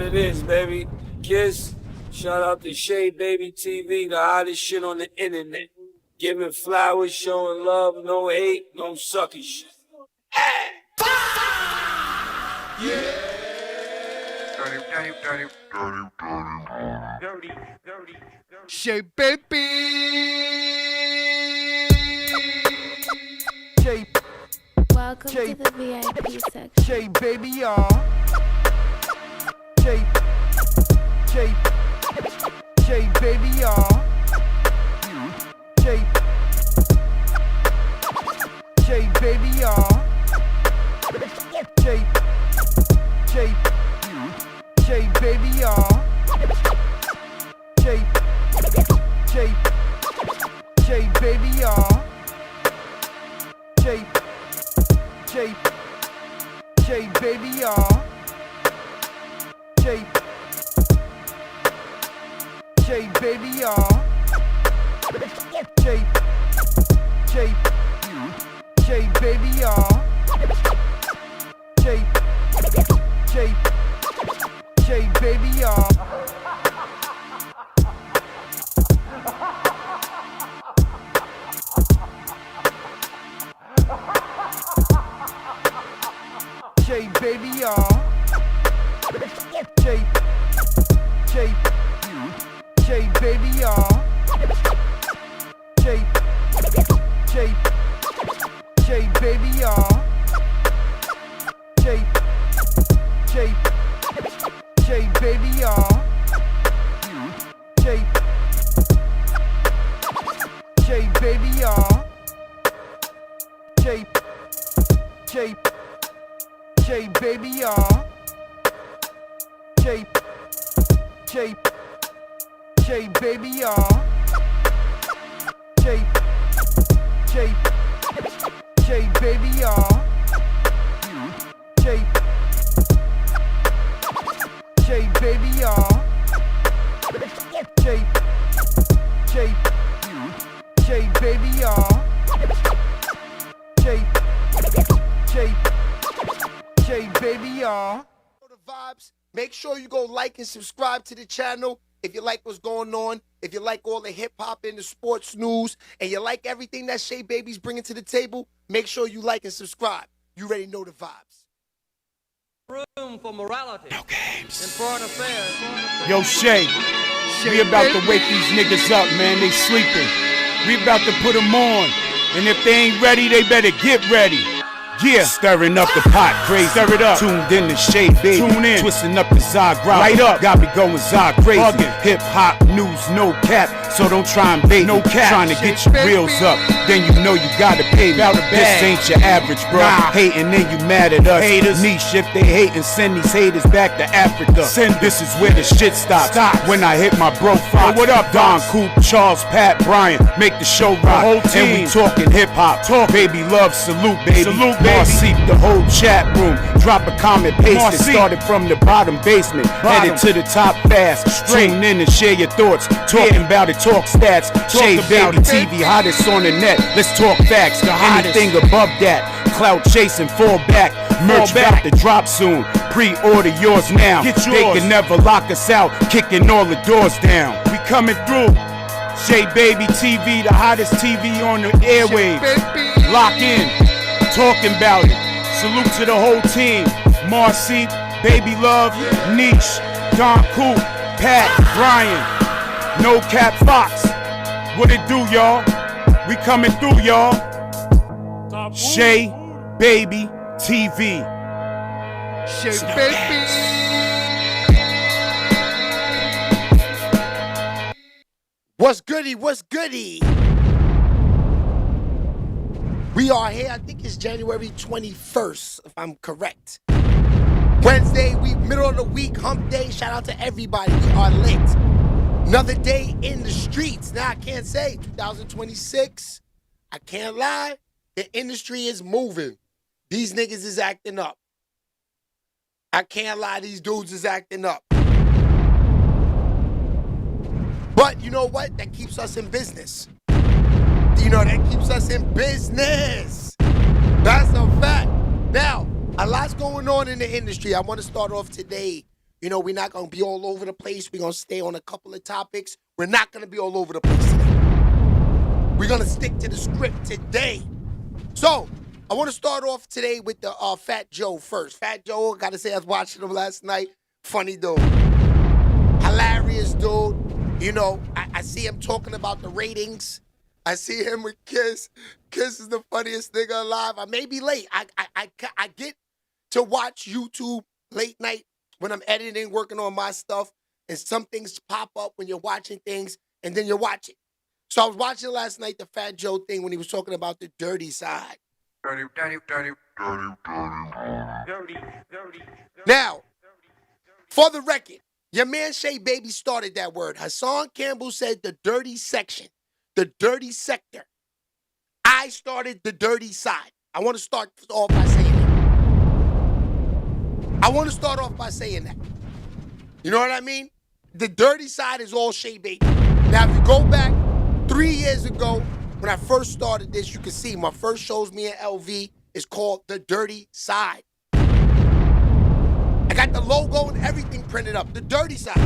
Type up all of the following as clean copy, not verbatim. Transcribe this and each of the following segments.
it is, baby. Kiss. Shout out to Shay Baby TV, the hottest shit on the internet. Giving flowers, showing love, no hate, no sucky shit. Yeah. Shay Baby. Shay. Welcome Shay. to the VIP section. Shay Baby, y'all. Shay. Shay. Shay Baby, y'all. Shay. Shay Baby, y'all. Shay. Shay. Shay Baby, y'all. Shay. Shay. Shay Baby, y'all. Shay. Shay. Shay Baby, y'all. Shay. Shay Baby, y'all. Shay. Shay. Shay Baby, y'all. Shay. Shay. Shay Baby, y'all. Shay Baby, y'all. Shay. Shay. Shay Baby, y'all. Shay. Shay. Shay Baby, y'all. Shay. Shay. Shay Baby, y'all. Shay. Shay Baby, y'all. Shay. Shay. Shay Baby, y'all. Shay. Shay. Shay Baby, y'all. Shay. Shay. Shay Baby, y'all. Shay. Shay Baby, y'all. Shay. Shay. Shay Baby, y'all. Shay. Shay. Shay Baby, y'all. The vibes. Make sure you go like and subscribe to the channel if you like what's going on, if you like all the hip-hop and the sports news, and you like everything that Shay Baby's bringing to the table. Make sure you like and subscribe. You already know the vibes. Room for morality. No games. In foreign affairs. Yo, Shay, we about to wake these niggas up, man. They sleeping. We about to put them on. And if they ain't ready, they better get ready. Yeah, stirring up the pot, crazy. Stir it up. Tuned in to Shay Baby. Tune in. Twisting up the Zagreb. Light up. Got me going crazy. Hip hop news, no cap. So don't try and bait. No cap. Trying to get your reels up. Then you know you gotta pay me. This ain't your average, bro. Nah. Hating, then you mad at us. Haters. Niche, if they hating, send these haters back to Africa. This is where the shit stops. When I hit my bro Fox. What up, Don Coop, Charles, Pat, Brian. Make the show rock. Whole team. And we talking hip hop. Talk. Baby love, salute, baby. Salute, baby. Marcy, the whole chat room. Drop a comment, paste it. Started from the bottom basement. Headed to the top fast. Tune in and share your thoughts. Talking about it, talk stats. Shay Baby TV, hottest on the net. Let's talk facts. Anything above that. Cloud chasing, fall back. Merch about to drop soon. Pre-order yours now. They can never lock us out. Kicking all the doors down. We coming through. Shay Baby TV, the hottest TV on the airwaves. Lock in. Talking about it. Salute to the whole team. Marcy, Baby Love, Niche, Don Coop, Pat, Brian, No Cap Fox. What it do, y'all? We coming through, y'all. Shay Baby TV. Shay Baby. What's goody? What's goody? We are here, I think it's January 21st, if I'm correct. Wednesday, middle of the week, hump day. Shout out to everybody. We are lit. Another day in the streets. Now, I can't say 2026. I can't lie. The industry is moving. These niggas is acting up. I can't lie. These dudes is acting up. But you know what? That keeps us in business. You know, that keeps us in business. That's a fact. Now, a lot's going on in the industry. I want to start off today, You know, we're not going to be all over the place. We're going to stay on a couple of topics. We're not going to be all over the place today. We're going to stick to the script today. So, I want to start off today with the Fat Joe first. Fat Joe, got to say, I was watching him last night. Funny dude. Hilarious dude. You know, I see him talking about the ratings. I see him with Kiss. Kiss is the funniest nigga alive. I may be late. I get to watch YouTube late night when I'm editing, working on my stuff, and some things pop up when you're watching things, and then you watch it. So I was watching last night the Fat Joe thing when he was talking about the dirty side. Now, for the record, your man Shay Baby started that word. Hassan Campbell said the dirty section, the dirty sector. I started the dirty side. I want to start off by saying that. You know what I mean? The dirty side is all Shay Baby. Now, if you go back 3 years ago, when I first started this, you can see my first shows, me and LV, is called The Dirty Side. I got the logo and everything printed up. The dirty side.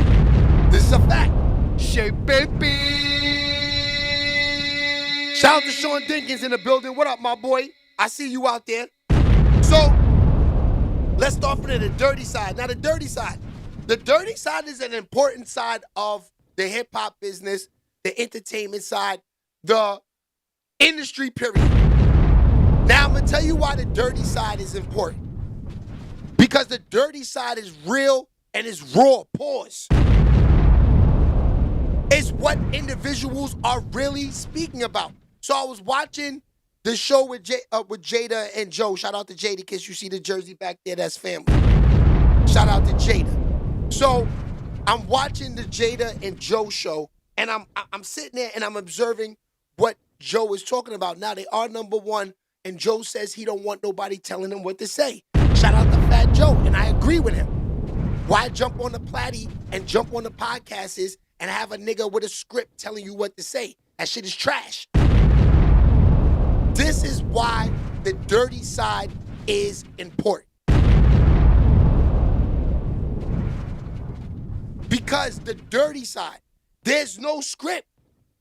This is a fact. Shay Baby. Shout out to Sean Dinkins in the building. What up, my boy? I see you out there. So, let's start from the dirty side. Now, the dirty side. The dirty side is an important side of the hip-hop business, the entertainment side, the industry, period. Now, I'm going to tell you why the dirty side is important. Because the dirty side is real and it's raw. Pause. It's what individuals are really speaking about. So I was watching the show with Jada and Joe. Shout out to Jada, because you see the jersey back there. That's family. Shout out to Jada. So I'm watching the Jada and Joe show, and I'm sitting there and I'm observing what Joe is talking about. Now, they are number one, and Joe says he don't want nobody telling him what to say. Shout out to Fat Joe, and I agree with him. Why jump on the platty and jump on the podcasts and have a nigga with a script telling you what to say? That shit is trash. This is why the dirty side is important. Because the dirty side, there's no script.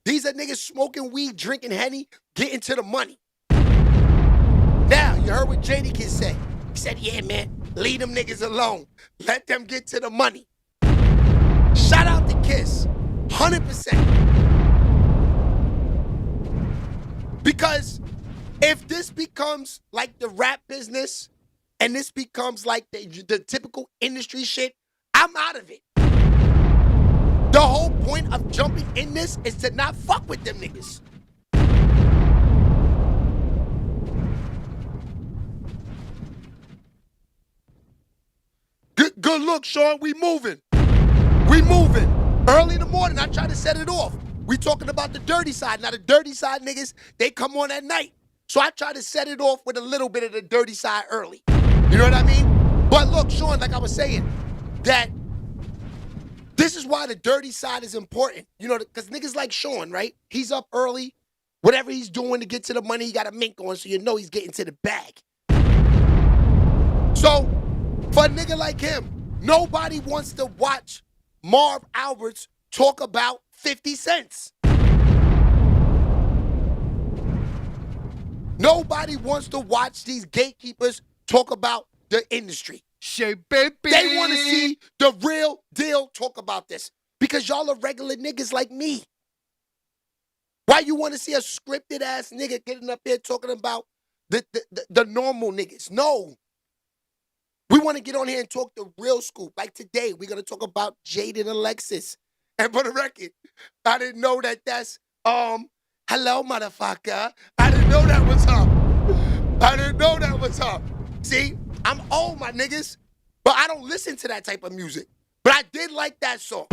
These are niggas smoking weed, drinking Henny, getting to the money. Now, you heard what Jada Kid said. He said, yeah, man, leave them niggas alone. Let them get to the money. Shout out to Kiss, 100%. Because if this becomes like the rap business and this becomes like the typical industry shit, I'm out of it. The whole point of jumping in this is to not fuck with them niggas. Good look, Sean. We moving. Early in the morning, I try to set it off. We talking about the dirty side. Now, the dirty side niggas, they come on at night. So I try to set it off with a little bit of the dirty side early. You know what I mean? But look, Sean, like I was saying, that this is why the dirty side is important. You know, because niggas like Sean, right? He's up early. Whatever he's doing to get to the money, he got a mink on, so you know he's getting to the bag. So, for a nigga like him, nobody wants to watch Marv Alberts talk about 50 cents. Nobody wants to watch these gatekeepers talk about the industry. Shay Baby. They want to see the real deal talk about this because y'all are regular niggas like me. Why you want to see a scripted ass nigga getting up here talking about the normal niggas? No. We want to get on here and talk the real scoop. Like today, we're going to talk about Jaidyn Alexis. And for the record, I didn't know that's, hello, motherfucker. I didn't know that was her. See, I'm old, my niggas, but I don't listen to that type of music. But I did like that song.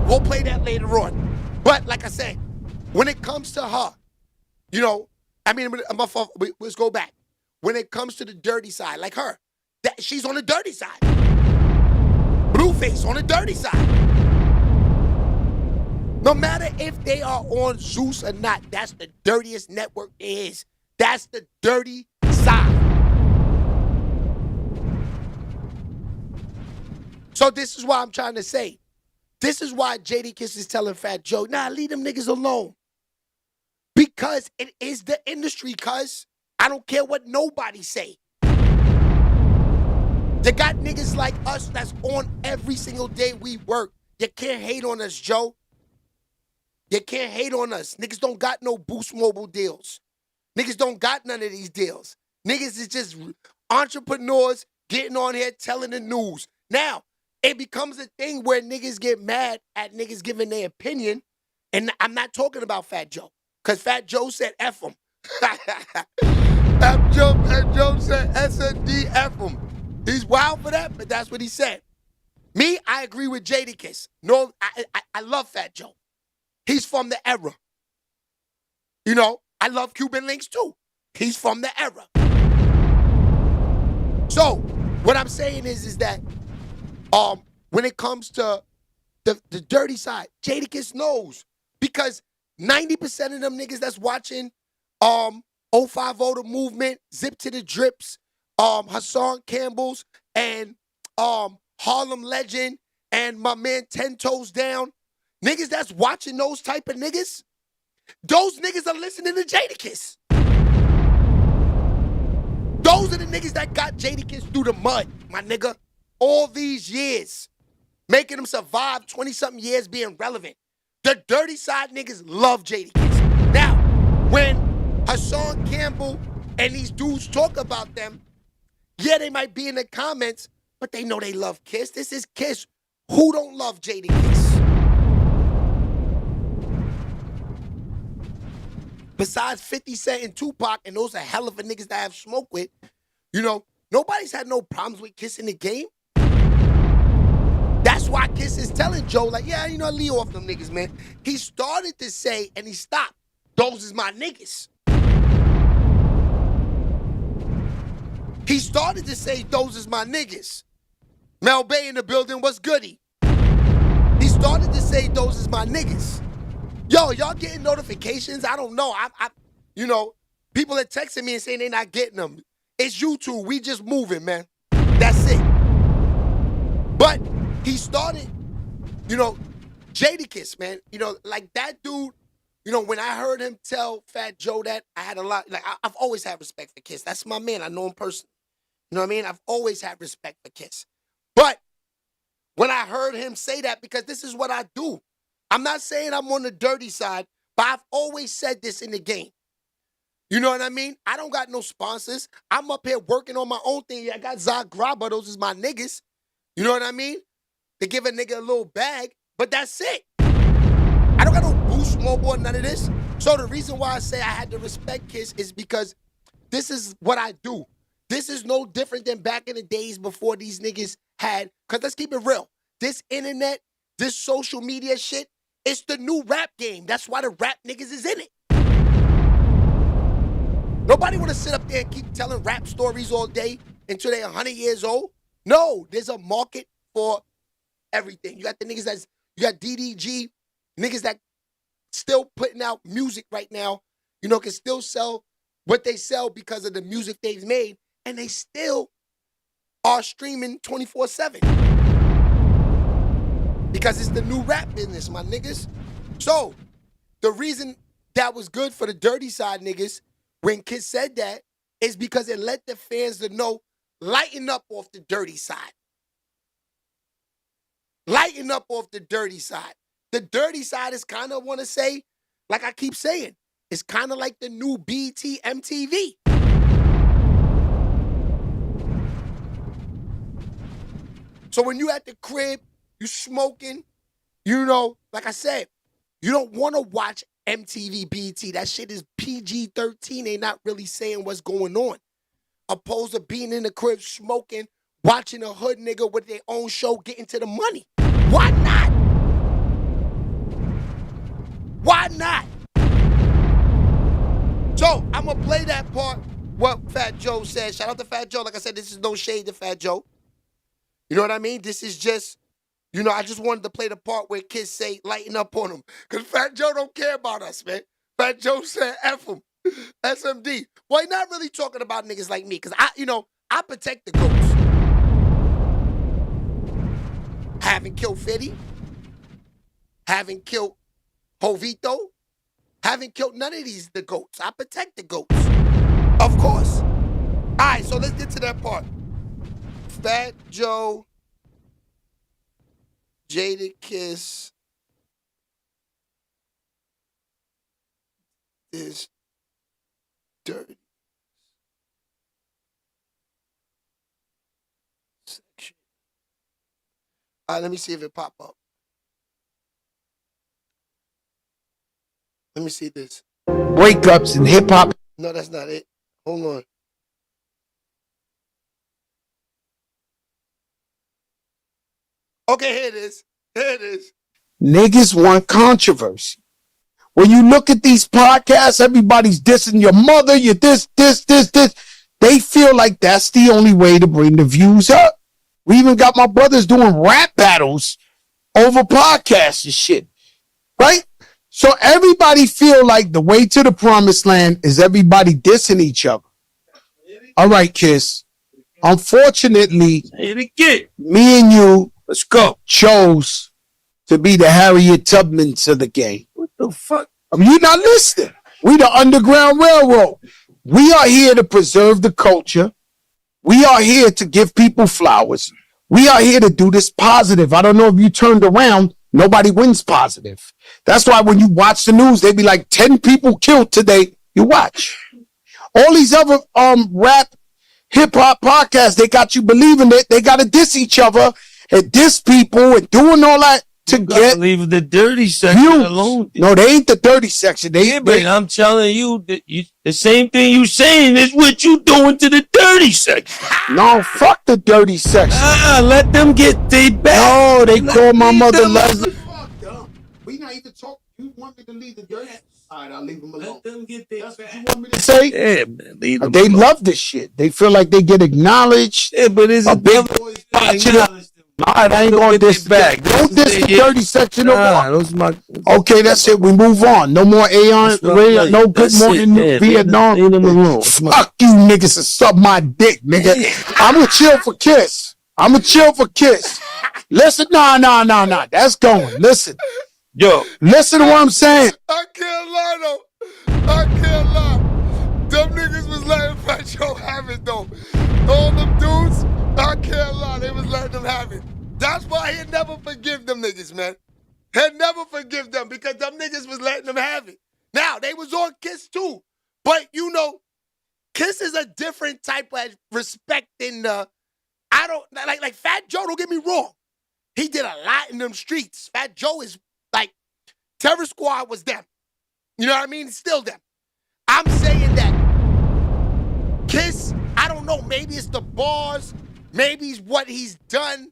We'll play that later on. But like I said, when it comes to her, you know, I mean, let's go back. When it comes to the dirty side, like her, she's on the dirty side. Blueface on the dirty side. No matter if they are on Zeus or not, that's the dirtiest network there is. That's the dirty side. So this is why I'm trying to say. This is why Jadakiss is telling Fat Joe, nah, leave them niggas alone. Because it is the industry, cuz. I don't care what nobody say. You got niggas like us that's on every single day we work. You can't hate on us, Joe. You can't hate on us. Niggas don't got no Boost Mobile deals. Niggas don't got none of these deals. Niggas is just entrepreneurs getting on here telling the news. Now, it becomes a thing where niggas get mad at niggas giving their opinion. And I'm not talking about Fat Joe. Because Fat Joe said F him. Fat Joe said S&D F him. He's wild for that, but that's what he said. Me, I agree with Jadakiss. No, I love Fat Joe. He's from the era. You know, I love Cuban Links too. He's from the era. So, what I'm saying is that when it comes to the dirty side, Jadakiss knows. Because 90% of them niggas that's watching 050 The Movement, Zip to the Drips, Hassan Campbell's, and Harlem Legend, and my man 10 Toes Down, niggas that's watching those type of niggas, those niggas are listening to Jadakiss. Those are the niggas that got Jadakiss through the mud, my nigga, all these years, making him survive 20-something years being relevant. The dirty side niggas love Jadakiss. Now, when Hassan Campbell and these dudes talk about them, yeah, they might be in the comments, but they know they love Kiss. This is Kiss. Who don't love Jadakiss? Besides 50 Cent and Tupac, and those are hell of a niggas that I have smoke with, you know, nobody's had no problems with Kiss in the game. That's why Kiss is telling Joe, like, yeah, you know, leave off them niggas, man. He started to say, and he stopped, those is my niggas. He started to say, those is my niggas. Mel Bay in the building, what's goody? He started to say, those is my niggas. Yo, y'all getting notifications? I don't know. You know, people are texting me and saying they not getting them. It's YouTube. We just moving, man. That's it. But he started, you know, Jadakiss, man. You know, like that dude, you know, when I heard him tell Fat Joe that, I had a lot, like, I've always had respect for Kiss. That's my man. I know him personally. You know what I mean? I've always had respect for Kiss. But when I heard him say that, because this is what I do. I'm not saying I'm on the dirty side, but I've always said this in the game. You know what I mean? I don't got no sponsors. I'm up here working on my own thing. I got Zod Grabba. Those is my niggas. You know what I mean? They give a nigga a little bag, but that's it. I don't got no Boost Mobile or none of this. So the reason why I say I had to respect Kiss is because this is what I do. This is no different than back in the days before these niggas had, because let's keep it real. This internet, this social media shit, it's the new rap game. That's why the rap niggas is in it. Nobody want to sit up there and keep telling rap stories all day until they're 100 years old. No, there's a market for everything. You got the niggas that's, you got DDG, niggas that still putting out music right now, you know, can still sell what they sell because of the music they've made, and they still are streaming 24/7. Because it's the new rap business, my niggas. So, the reason that was good for the dirty side niggas when Kiss said that is because it let the fans to know, lighten up off the dirty side. Lighten up off the dirty side. The dirty side is kind of, want to say, like I keep saying, it's kind of like the new BT MTV. So when you at the crib, you smoking, you know, like I said, you don't want to watch MTV, BT. That shit is PG-13. They not really saying what's going on. Opposed to being in the crib smoking, watching a hood nigga with their own show getting to the money. Why not? Why not? So, I'm going to play that part, what Fat Joe said. Shout out to Fat Joe. Like I said, this is no shade to Fat Joe. You know what I mean? This is just, you know, I just wanted to play the part where kids say, lighten up on him. Because Fat Joe don't care about us, man. Fat Joe said, F him. SMD. Well, he's not really talking about niggas like me. Because I protect the goats. Haven't killed Fitty. Haven't killed Jovito. Haven't killed none of the GOATs. I protect the GOATs. Of course. All right, so let's get to that part. Fat Joe, Jadakiss is dirty section. All right, let me see if it pop up. Let me see this. Breakups in hip hop. No, that's not it. Hold on. Okay, here it is. Here it is. Niggas want controversy. When you look at these podcasts, everybody's dissing your mother, you this. They feel like that's the only way to bring the views up. We even got my brothers doing rap battles over podcasts and shit. Right? So everybody feel like the way to the promised land is everybody dissing each other. All right, Kiss. Unfortunately, me and you, let's go, chose to be the Harriet Tubmans of the game. What the fuck? I mean, you're not listening. We the Underground Railroad. We are here to preserve the culture. We are here to give people flowers. We are here to do this positive. I don't know if you turned around. Nobody wins positive. That's why when you watch the news, they be like 10 people killed today. You watch. All these other rap hip hop podcasts, they got you believing that they got to diss each other and diss people and doing all that to get leave the dirty section views. alone. No, they ain't the dirty section. But I'm telling you, the same thing you saying is what you doing to the dirty section. No, fuck the dirty section. Let them get they back. No, they call my mother Leslie. We not even talking. You want me to leave the dirty? All right, I'll leave them alone. Let them get their That's what you want me to say? Yeah, man, leave them They alone. love this shit. They feel like they get acknowledged. Yeah, but it's a big boys watching it. All right, I ain't going to diss back. Don't diss the dirty section no more. Those my. Okay, that's it. We move on. No more Aeon. No Good Morning Vietnam. Leave them alone. Fuck you niggas and suck my dick, nigga. I'm going to chill for Kiss. Listen, nah. That's going. Listen. Yo. Listen to what I'm saying. I can't lie, though. I can't lie. Them niggas was letting Fat Joe have it, though. All them dudes, I can't lie. They was letting them have it. That's why he'd never forgive them niggas, man. He'd never forgive them because them niggas was letting them have it. Now, they was on Kiss, too. But, you know, Kiss is a different type of respecting I don't, like Fat Joe, don't get me wrong. He did a lot in them streets. Fat Joe is like, Terror Squad was them. You know what I mean? It's still them. I'm saying that Kiss, I don't know, maybe it's the bars, maybe it's what he's done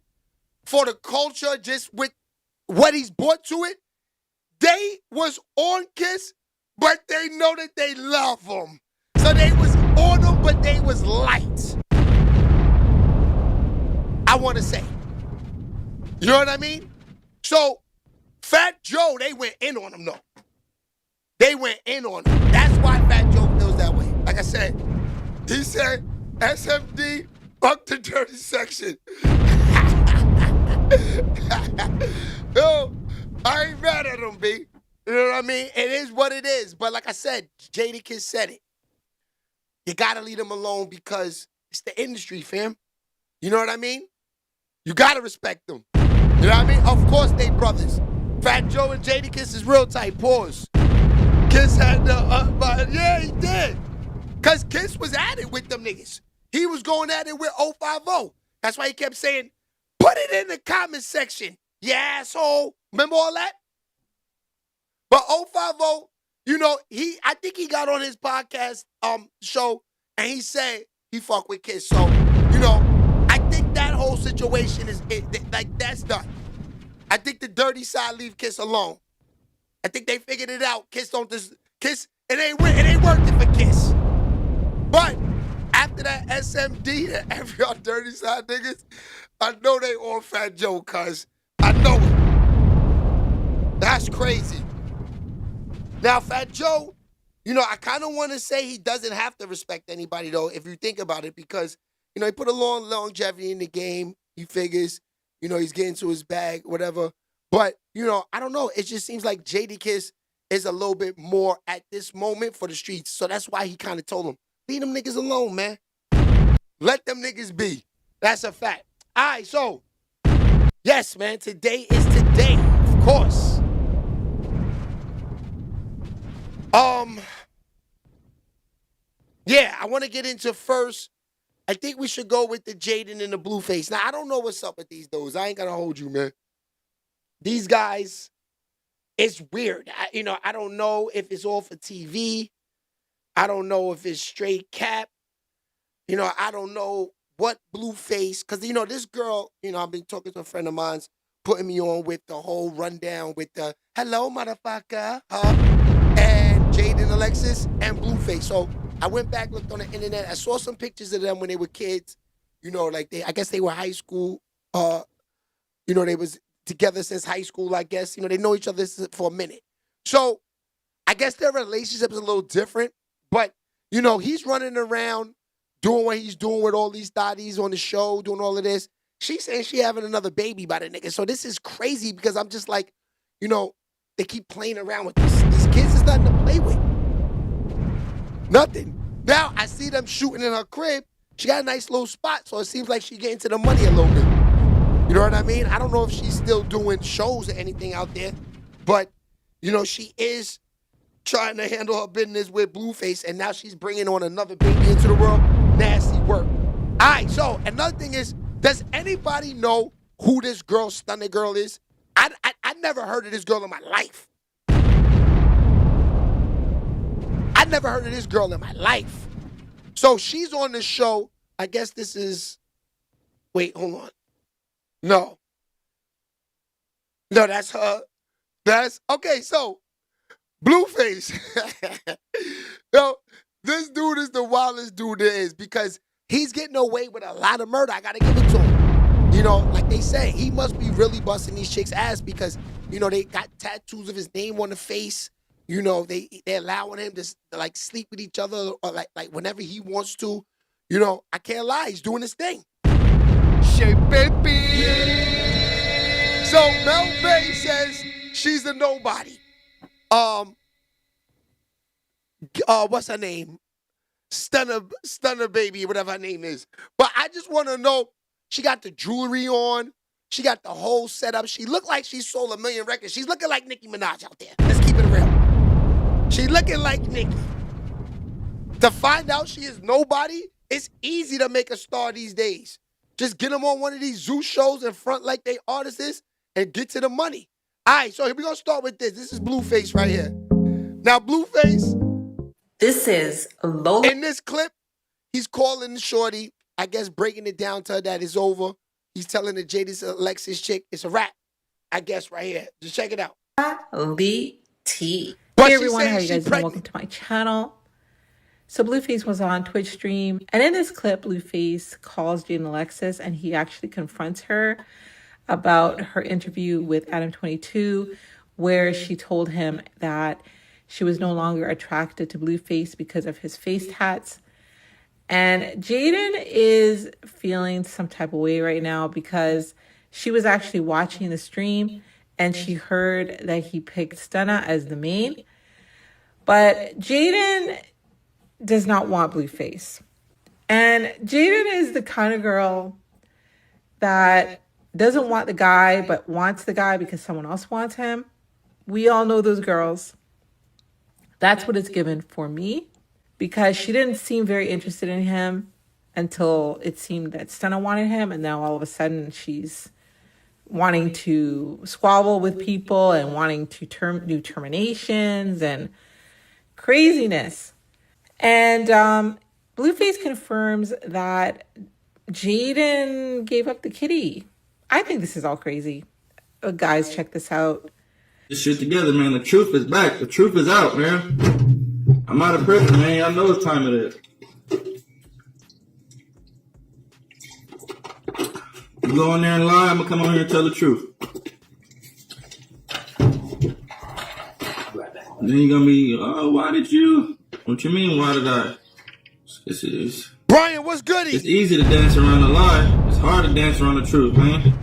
for the culture, just with what he's brought to it. They was on Kiss, but they know that they love him. So they was on him, but they was light. I want to say. You know what I mean? So, Fat Joe, they went in on him, though. They went in on him. That's why Fat Joe feels that way. Like I said, he said, SMD, fuck the dirty section. Yo, I ain't mad at him, B. You know what I mean? It is what it is. But like I said, Jadakiss said it. You gotta leave them alone because it's the industry, fam. You know what I mean? You gotta respect them. You know what I mean? Of course they brothers. Fat Joe and Jadakiss is real tight. Pause. Kiss had the but yeah, he did. Cause Kiss was at it with them niggas. He was going at it with 050. That's why he kept saying, put it in the comment section, you asshole. Remember all that? But 050, you know, I think he got on his podcast show and he said he fuck with Kiss. So, you know, I think that whole situation is like that's done. I think the dirty side leave Kiss alone. I think they figured it out. Kiss, it ain't worth it for Kiss. But after that SMD, that every all dirty side niggas, I know they on Fat Joe, cuz I know it. That's crazy. Now, Fat Joe, you know, I kind of want to say he doesn't have to respect anybody, though, if you think about it, because, you know, he put a long longevity in the game. He figures he's getting to his bag, whatever. But, I don't know. It just seems like Jadakiss is a little bit more at this moment for the streets. So that's why he kind of told him, leave them niggas alone, man. Let them niggas be. That's a fact. All right, so, yes, man, today is today, of course. Yeah, I want to get into first. I think we should go with the Jaidyn and the Blueface. Now, I don't know what's up with these dudes. I ain't gonna hold you, man. These guys, it's weird. I don't know if it's all for TV. I don't know if it's straight cap. I don't know what Blueface, because, this girl, I've been talking to a friend of mine's, putting me on with the whole rundown with the, hello, motherfucker, and Jaidyn Alexis and Blueface. So I went back, looked on the internet. I saw some pictures of them when they were kids. I guess they were high school. They was together since high school, I guess. They know each other for a minute. So I guess their relationship is a little different. But, he's running around doing what he's doing with all these thotties on the show, doing all of this. She's saying she having another baby by the nigga. So this is crazy because I'm just like, they keep playing around with this. These kids is nothing to play with. Nothing. Now I see them shooting in her crib. She got a nice little spot, so it seems like she's getting to the money a little bit. You know what I mean? I don't know if she's still doing shows or anything out there, but, she is trying to handle her business with Blueface, and now she's bringing on another baby into the world. Nasty work. All right, so another thing is, does anybody know who this girl, Stunner Girl, is? I never heard of this girl in my life. I never heard of this girl in my life. So she's on the show. I guess this is, wait, hold on. No, that's her. Okay, so Blueface. This dude is the wildest dude there is because he's getting away with a lot of murder. I got to give it to him. Like they say, he must be really busting these chicks' ass because, they got tattoos of his name on the face. They're allowing him to sleep with each other or like whenever he wants to. I can't lie, he's doing his thing. Shea baby. So Mel Bay says she's a nobody. What's her name? Stunner baby, whatever her name is. But I just want to know, she got the jewelry on. She got the whole setup. She looked like she sold 1 million records. She's looking like Nicki Minaj out there. Let's keep it real. She looking like Nicki. To find out she is nobody, it's easy to make a star these days. Just get them on one of these Zeus shows in front like they artists is and get to the money. All right, so here we're going to start with this. This is Blueface right here. Now, Blueface. This is Lola. In this clip, he's calling the shorty, I guess breaking it down to her that it's over. He's telling the Jaidyn Alexis chick it's a wrap. I guess right here. Just check it out. Lee T. But hey everyone, how are you guys doing? Welcome to my channel. So Blueface was on Twitch stream, and in this clip, Blueface calls Jaidyn Alexis, and he actually confronts her about her interview with Adam 22, where she told him that she was no longer attracted to Blueface because of his face tats. And Jaidyn is feeling some type of way right now because she was actually watching the stream and she heard that he picked Stunna as the main. But Jaidyn does not want Blueface. And Jaidyn is the kind of girl that doesn't want the guy but wants the guy because someone else wants him. We all know those girls. That's what it's given for me, because she didn't seem very interested in him until it seemed that Stunna wanted him, and now all of a sudden she's wanting to squabble with people and wanting to do terminations and craziness. And Blueface confirms that Jaidyn gave up the kitty. I think this is all crazy. Guys, check this out. This shit together, man. The truth is back. The truth is out, man. I'm out of prison, man. Y'all know what time it is. You go in there and lie, I'm gonna come on here and tell the truth. And then you're gonna be, oh, why did you? What you mean, why did I? Brian, what's goody? It's easy to dance around a lie. It's hard to dance around the truth, man.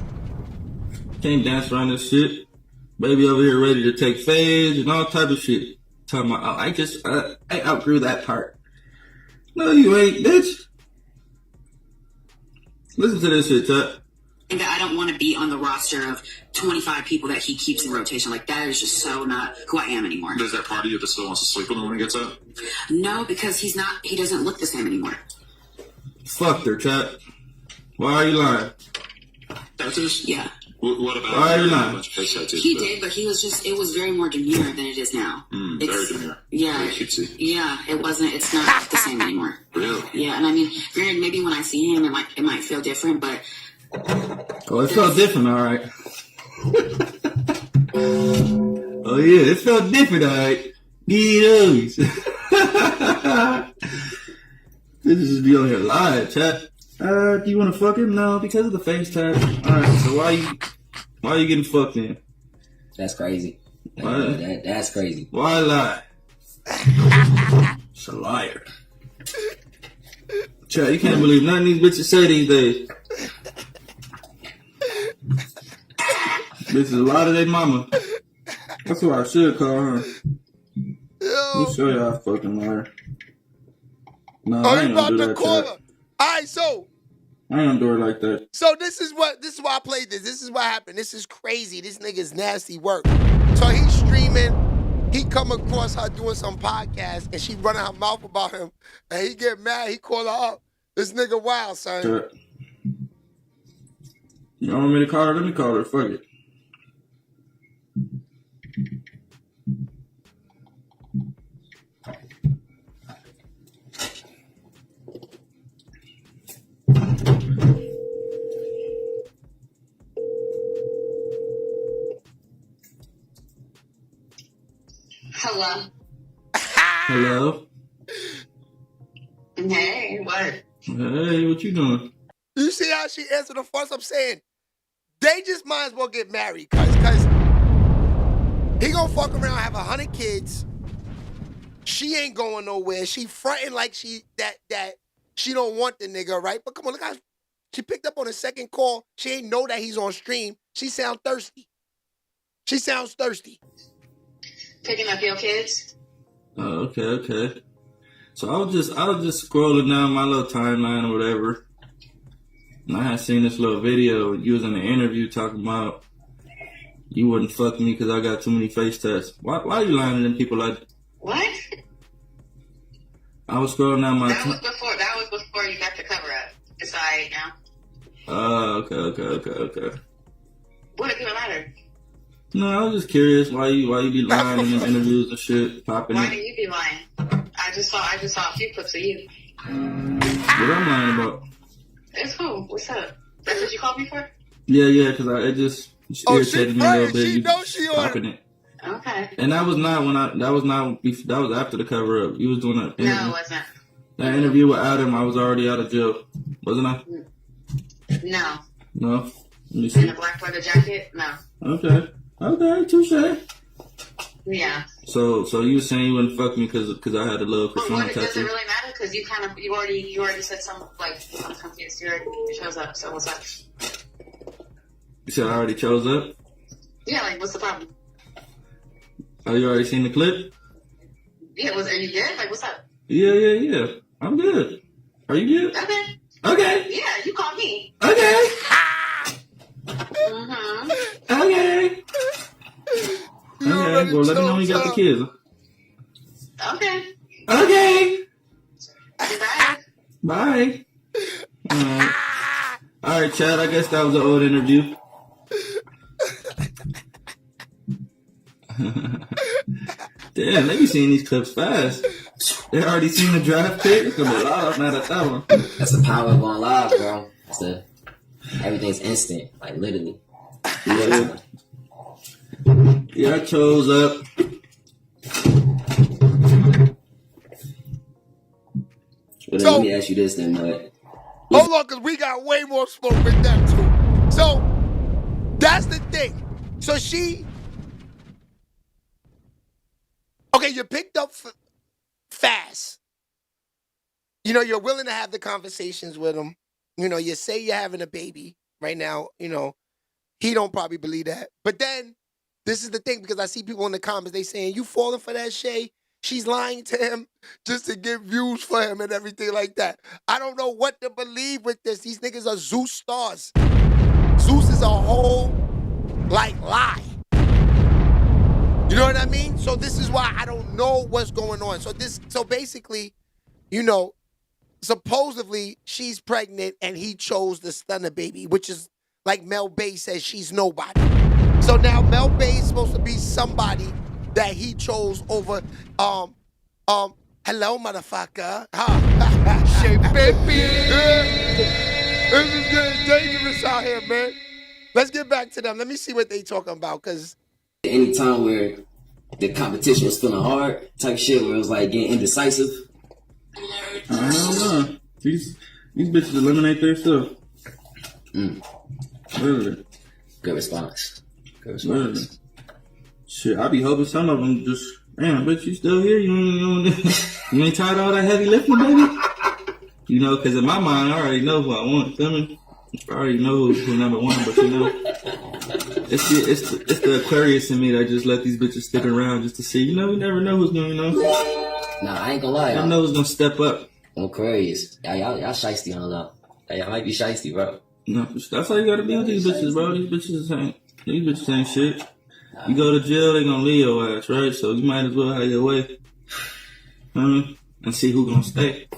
Can't dance around this shit. Baby over here ready to take phase and all type of shit. Talking about, I outgrew that part. No, you ain't, bitch. Listen to this shit, chat. And that I don't want to be on the roster of 25 people that he keeps in rotation. Like, that is just so not who I am anymore. Does that part of you that still wants to sleep with him when he gets up? No, because he doesn't look the same anymore. Fuck her, chat. Why are you lying? Tattoos? Yeah. What about why are you lying? a bunch of face tattoos? He did, but it was very more demure than it is now. Very demure. Yeah. Very cutesy. Yeah, it's not the same anymore. Really? Yeah, and I mean, granted, maybe when I see him, it might feel different, but... Oh, it felt different, alright. Oh yeah, it felt different, alright. Those. This is be on here live, chat. Do you want to fuck him? No, because of the face tag. Alright, so why you getting fucked in? That's crazy. That's crazy. Why lie? It's a liar. Chat, you can't believe nothing these bitches say these days. This is a lot of their mama. That's what I should call her. Let me show y'all a fucking liar. No, I ain't gonna do that, chat. All right, so I ain't gonna do it like that. So this is why I played this. This is what happened. This is crazy. This nigga's nasty work. So he's streaming. He come across her doing some podcast, and she running her mouth about him. And he get mad. He call her up. This nigga wild, son. Chat. You don't want me to call her? Let me call her. Fuck it. Hello. Hello. Hey, what? Hey, what you doing? You see how she answered the first? I'm saying they just might as well get married, cause he gonna fuck around, have 100 kids. She ain't going nowhere. She fronting like that she don't want the nigga, right? But come on, look how she picked up on the second call. She ain't know that he's on stream. She sounds thirsty. She sounds thirsty. Picking up your kids? Oh, okay. So I was just scrolling down my little timeline or whatever, and I had seen this little video. You was in an interview talking about you wouldn't fuck me because I got too many face tests. Why are you lying to them people like that? What? I was scrolling down my. That was before you got the cover up. It's alright now. Oh, okay. What if you matter? No, I was just curious why you be lying in the interviews and shit, popping. Why do you be lying? I just saw a few clips of you. What I'm lying about? It's cool. What's up? That's what you called me for? Yeah, because it just irritated me a little bit. She knows she popping it. Okay. And that was after the cover up. You was doing that interview. No, it wasn't. That interview with Adam, I was already out of jail, wasn't I? No. No. Let me see. In a black leather jacket? No. Okay, touche. Yeah. So you were saying you wouldn't fuck me because I had a little But persona tattoo? does it really matter? Because you already said some, like, I'm confused. You already chose up, so what's up? You said I already chose up? Yeah, like, what's the problem? Oh, you already seen the clip? Yeah, are you good? Like, what's up? Yeah. I'm good. Are you good? Okay. Yeah, you called me. Okay. Mm-hmm. Okay. Well, let me know when you got the kids. Okay. Bye. All right, Chad. I guess that was an old interview. Damn, they be seeing these clips fast. They already seen the draft pick. It's gonna be live now that one. That's the power of going live, bro. Everything's instant, like literally. Yeah, I chose up. Well, let me ask you this then, Mud. Hold on, because we got way more smoke with them, too. So, that's the thing. So okay, you picked up fast. You know, you're willing to have the conversations with them. You know, you say you're having a baby right now, you know. He don't probably believe that. But then, this is the thing, because I see people in the comments, they saying, you falling for that Shay? She's lying to him just to get views for him and everything like that. I don't know what to believe with this. These niggas are Zeus stars. Zeus is a whole, lie. You know what I mean? So this is why I don't know what's going on. So basically, supposedly she's pregnant and he chose the stunner baby, which is like Mel Bay says she's nobody. So now Mel Bay is supposed to be somebody that he chose over, hello, motherfucker. Shit, baby. This is getting dangerous out here, man. Let's get back to them. Let me see what they talking about, because any time where the competition was feeling hard, type shit, where it was like getting indecisive. I don't know. These bitches eliminate their stuff. Really. Good response. Really. Shit, I be hoping some of them just, man, bitch, you still here? You ain't tired of all that heavy lifting, baby? Because in my mind, I already know who I want. Feel me? I already know who's number one, but it's the Aquarius in me that just let these bitches stick around just to see. We never know who's gonna, Nah, I ain't gonna lie. I know who's gonna step up. Aquarius. Y'all shiesty on that. Y'all might be shiesty, bro. No, that's how you gotta be with these bitches, bro. These bitches ain't shit. You go to jail, they gonna leave your ass, right? So you might as well have your way. And see who gonna stay.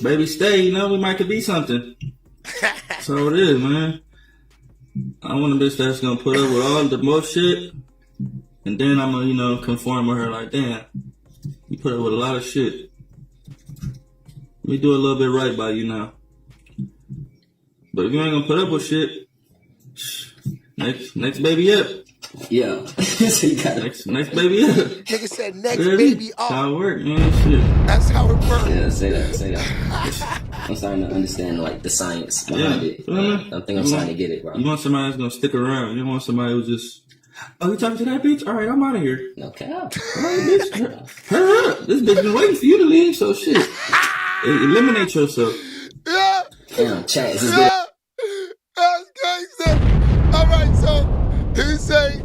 Baby, stay, we might could be something. That's all it is, man. I want a bitch that's gonna put up with all the most shit, and then I'm gonna, conform with her like, damn, you put up with a lot of shit. Let me do a little bit right by you now. But if you ain't gonna put up with shit, next baby up. Yeah. So you got next baby up. Nigga said next baby up. That's how it works, man. Shit. That's how it works. Yeah, say that. I'm starting to understand the science behind it. I think I'm starting to get it, bro. You want somebody that's gonna stick around. You don't want somebody who's just, you talking to that bitch? All right, I'm out of here. Okay. All right, bitch. Hurry up. This bitch been waiting for you to leave, so shit. Eliminate yourself. Yeah. Damn, chat. Is this good? That's gangster. All right, so he say,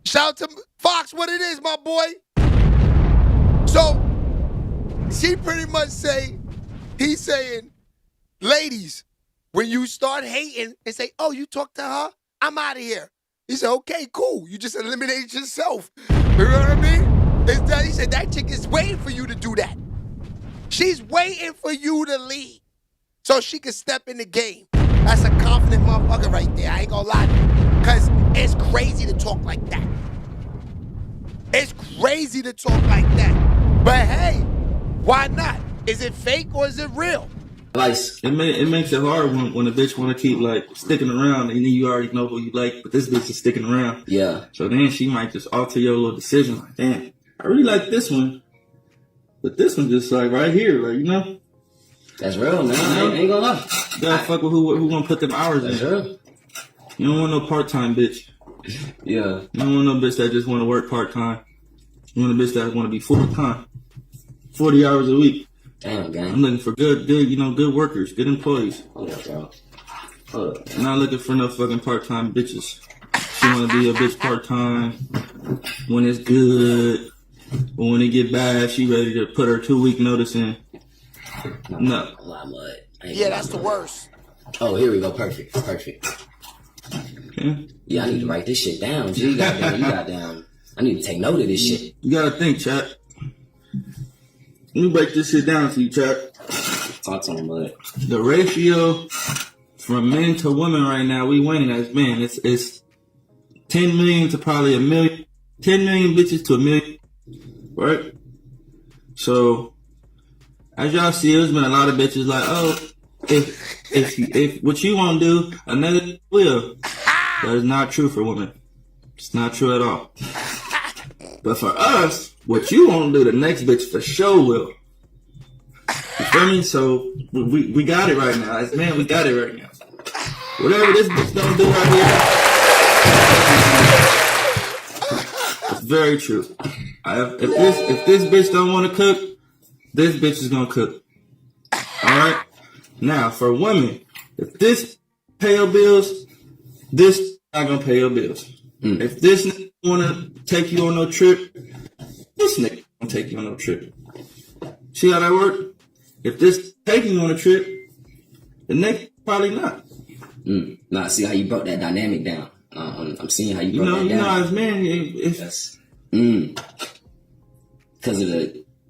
shout out to Fox, what it is, my boy. So she pretty much he's saying, ladies, when you start hating and say, oh, you talk to her, I'm out of here. He said, okay, cool. You just eliminated yourself. You know what I mean? He said, that chick is waiting for you to do that. She's waiting for you to leave so she can step in the game. That's a confident motherfucker right there. I ain't gonna lie to you. Because it's crazy to talk like that. It's crazy to talk like that. But hey, why not? Is it fake or is it real? It makes it hard when a bitch want to keep sticking around, and then you already know who you like, but this bitch is sticking around. Yeah. So then she might just alter your little decision. Like, damn, I really like this one, but this one just right here, That's real, man. I ain't gonna lie. You gotta fuck with who gonna put them hours in. Real. You don't want no part-time bitch. Yeah. You don't want no bitch that just want to work part-time. You want a bitch that want to be full-time, 40 hours a week. Damn, gang. I'm looking for good workers, good employees. Hold up, bro. I'm not looking for no fucking part-time bitches. She want to be a bitch part-time when it's good, but when it get bad, she ready to put her 2-week notice in. No. A lot of mud. Yeah, that's the worst. Oh, here we go. Perfect. Yeah, I need to write this shit down. G, goddamn. I need to take note of this shit. You gotta think, chat. Let me break this shit down for you, chat. Talk to him, bud. The ratio from men to women right now, we winning as men. It's 10 million to probably 1 million. 10 million bitches to 1 million. Right? So, as y'all see, there's been a lot of bitches like, oh, if what you want to do, another will. That is not true for women. It's not true at all. But for us, what you want to do, the next bitch for sure will. You feel me? So we got it right now. As man, we got it right now. Whatever this bitch don't do right here, it's very true. If this bitch don't want to cook, this bitch is gonna cook. All right. Now, for women, if this pay your bills, this not gonna pay your bills. If this nigga wanna take you on no trip, this nigga gonna take you on no trip. See how that work? If this taking you on a trip, the next probably not. Nah, see how you broke that dynamic down. I'm seeing how you broke that down. You know, as man, it's because of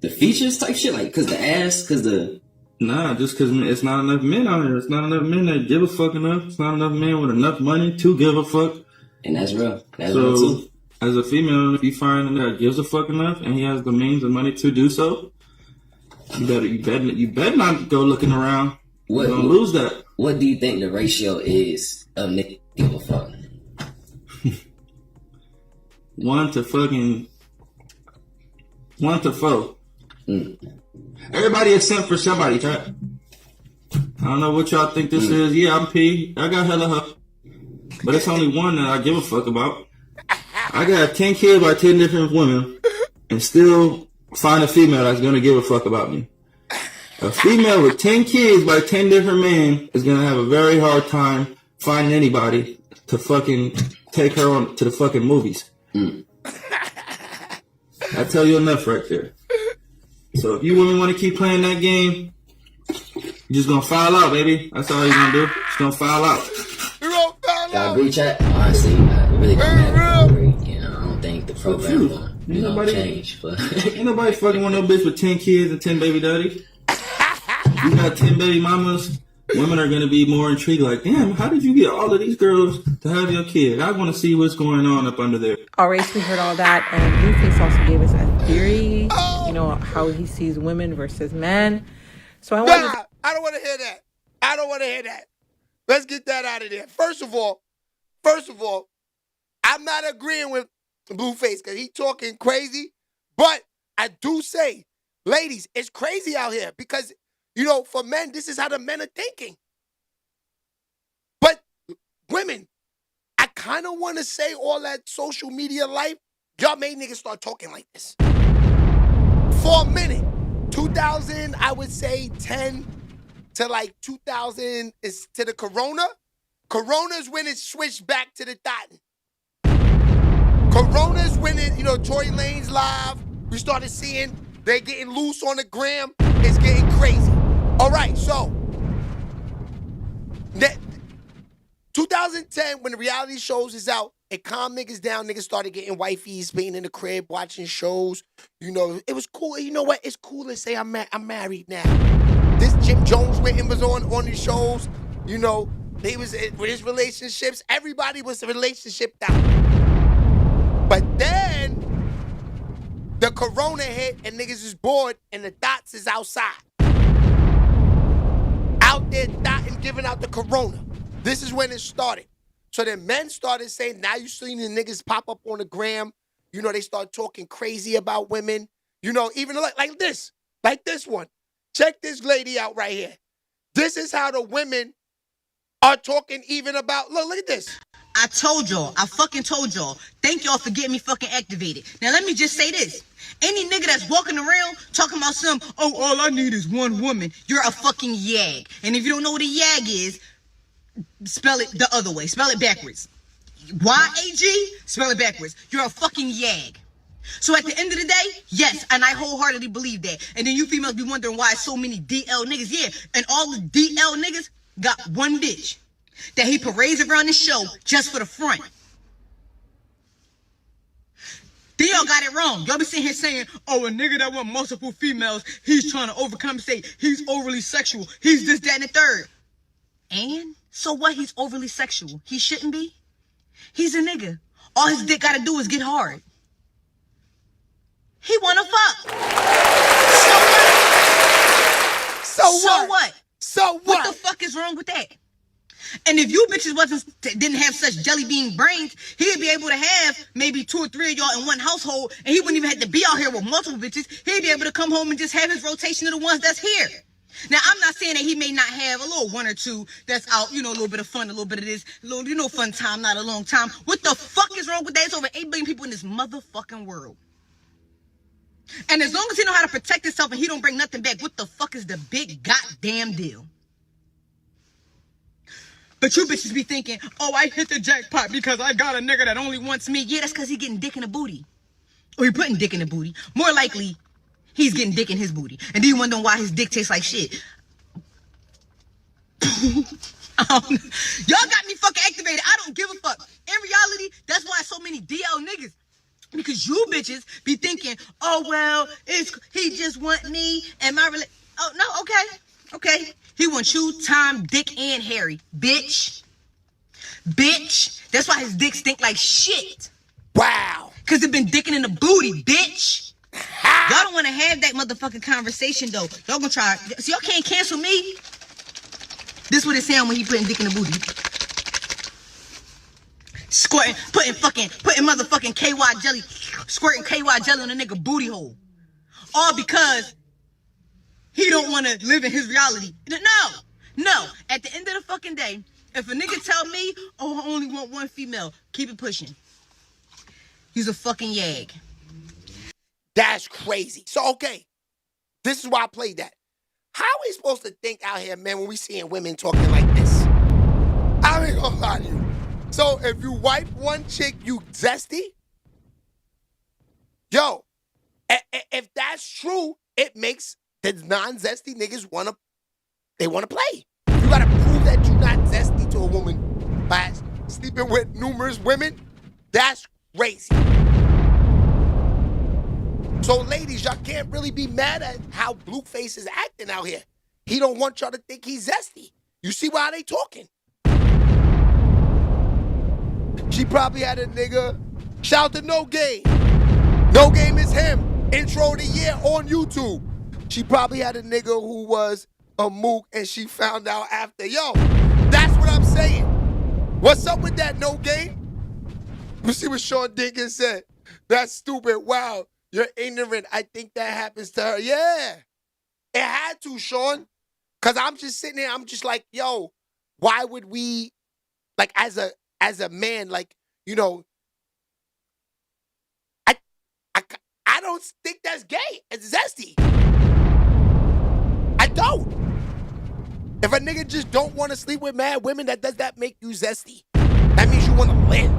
the features type shit, like because the ass, because the. Nah, just because it's not enough men out here. It's not enough men that give a fuck enough. It's not enough men with enough money to give a fuck. And that's real. That's real too. As a female, if you find a that gives a fuck enough and he has the means and money to do so, you better not go looking around. You're gonna lose that. What do you think the ratio is of niggas give a fuck? 1 to 4. Everybody except for somebody, right? I don't know what y'all think this is. Yeah, I'm P. I got hella huff. But it's only one that I give a fuck about. I got 10 kids by 10 different women and still find a female that's going to give a fuck about me. A female with 10 kids by 10 different men is going to have a very hard time finding anybody to fucking take her on to the fucking movies. I tell you enough right there. So if you women want to keep playing that game, you're just going to foul out, baby. That's all you're going to do. Just going to foul out. You're going to foul out. Y'all agree, chat? Honestly, it really don't matter. You know, I don't think the program will change. But ain't nobody fucking with no bitch with 10 kids and 10 baby daddies. You got 10 baby mamas. Women are going to be more intrigued, like, damn, how did you get all of these girls to have your kid? I want to see what's going on up under there. All right, so we heard all that, and Blueface also gave us a theory, you know, how he sees women versus men. So I don't want to hear that. I don't want to hear that. Let's get that out of there. First of all, I'm not agreeing with Blueface because he's talking crazy, but I do say, ladies, it's crazy out here because, you know, for men, this is how the men are thinking. But women, I kind of want to say all that social media life, y'all made niggas start talking like this. For a minute, 2000, I would say 10 to like 2000 is to the Corona. Corona's when it switched back to the Dotton. Corona's when it, you know, Tory Lanez live. We started seeing they getting loose on the gram. It's getting crazy. All right, so 2010, when the reality shows is out, it calmed niggas down. Niggas started getting wifeys, being in the crib, watching shows. You know, it was cool. You know what? It's cool to say I'm married now. This Jim Jones with him was on these shows. You know, they was with his relationships. Everybody was relationship out. But then the Corona hit and niggas is bored and the dots is outside. Out there dotting, giving out the Corona. This is when it started. So then men started saying, now you seen the niggas pop up on the gram. You know, they start talking crazy about women. You know, even like this one. Check this lady out right here. This is how the women are talking even about, look at this. I told y'all. I fucking told y'all. Thank y'all for getting me fucking activated. Now let me just say this. Any nigga that's walking around talking about all I need is one woman, you're a fucking yag. And if you don't know what a yag is, spell it the other way. Spell it backwards. Y-A-G, spell it backwards. You're a fucking yag. So at the end of the day, yes, and I wholeheartedly believe that. And then you females be wondering why so many DL niggas. Yeah, and all the DL niggas got one bitch that he parades around the show just for the front. Then y'all got it wrong. Y'all be sitting here saying, oh, a nigga that want multiple females, he's trying to overcompensate. He's overly sexual. He's this, that, and the third. And so what? He's overly sexual. He shouldn't be. He's a nigga. All his dick gotta do is get hard. He wanna fuck. So what? What the fuck is wrong with that? And if you bitches didn't have such jelly bean brains, he'd be able to have maybe 2 or 3 of y'all in one household, and he wouldn't even have to be out here with multiple bitches. He'd be able to come home and just have his rotation of the ones that's here. Now, I'm not saying that he may not have a little 1 or 2 that's out, you know, a little bit of fun, a little bit of this, a little, you know, fun time, not a long time. What the fuck is wrong with that? It's over 8 billion people in this motherfucking world. And as long as he know how to protect himself and he don't bring nothing back, what the fuck is the big goddamn deal? But you bitches be thinking, oh, I hit the jackpot because I got a nigga that only wants me. Yeah, that's because he getting dick in the booty. Or he putting dick in the booty. More likely, he's getting dick in his booty. And then you wondering why his dick tastes like shit. Y'all got me fucking activated. I don't give a fuck. In reality, that's why so many DL niggas. Because you bitches be thinking, oh, well, he just want me and my oh, no, okay. He wants you, Tom, Dick, and Harry. Bitch. That's why his dick stink like shit. Wow. Because it been dicking in the booty, bitch. Y'all don't want to have that motherfucking conversation, though. Y'all gonna try. So y'all can't cancel me. This what it sound when he putting dick in the booty. Squirting, putting motherfucking KY jelly, squirting KY jelly on a nigga booty hole. All because he don't want to live in his reality. No. At the end of the fucking day, if a nigga tell me, oh, I only want one female, keep it pushing. He's a fucking yag. That's crazy. So, okay, this is why I played that. How are we supposed to think out here, man, when we seeing women talking like this? I ain't gonna lie to you. So, if you wipe one chick, you zesty? Yo, if that's true, it makes the non-zesty niggas wanna play. You gotta prove that you're not zesty to a woman by sleeping with numerous women. That's crazy. So, ladies, y'all can't really be mad at how Blueface is acting out here. He don't want y'all to think he's zesty. You see why they talking? She probably had a nigga. Shout out to No Game. No Game is him. Intro of the year on YouTube. She probably had a nigga who was a mook and she found out after. Yo, that's what I'm saying. What's up with that, No Game? You see what Sean Dinkins said? That's stupid. Wow, you're ignorant. I think that happens to her. Yeah, it had to, Sean. Because I'm just sitting there, I'm just like, yo, why would we, like, as a man, like, you know, I don't think that's gay. It's zesty. I don't. If a nigga just don't want to sleep with mad women, does that make you zesty? That means you want to live.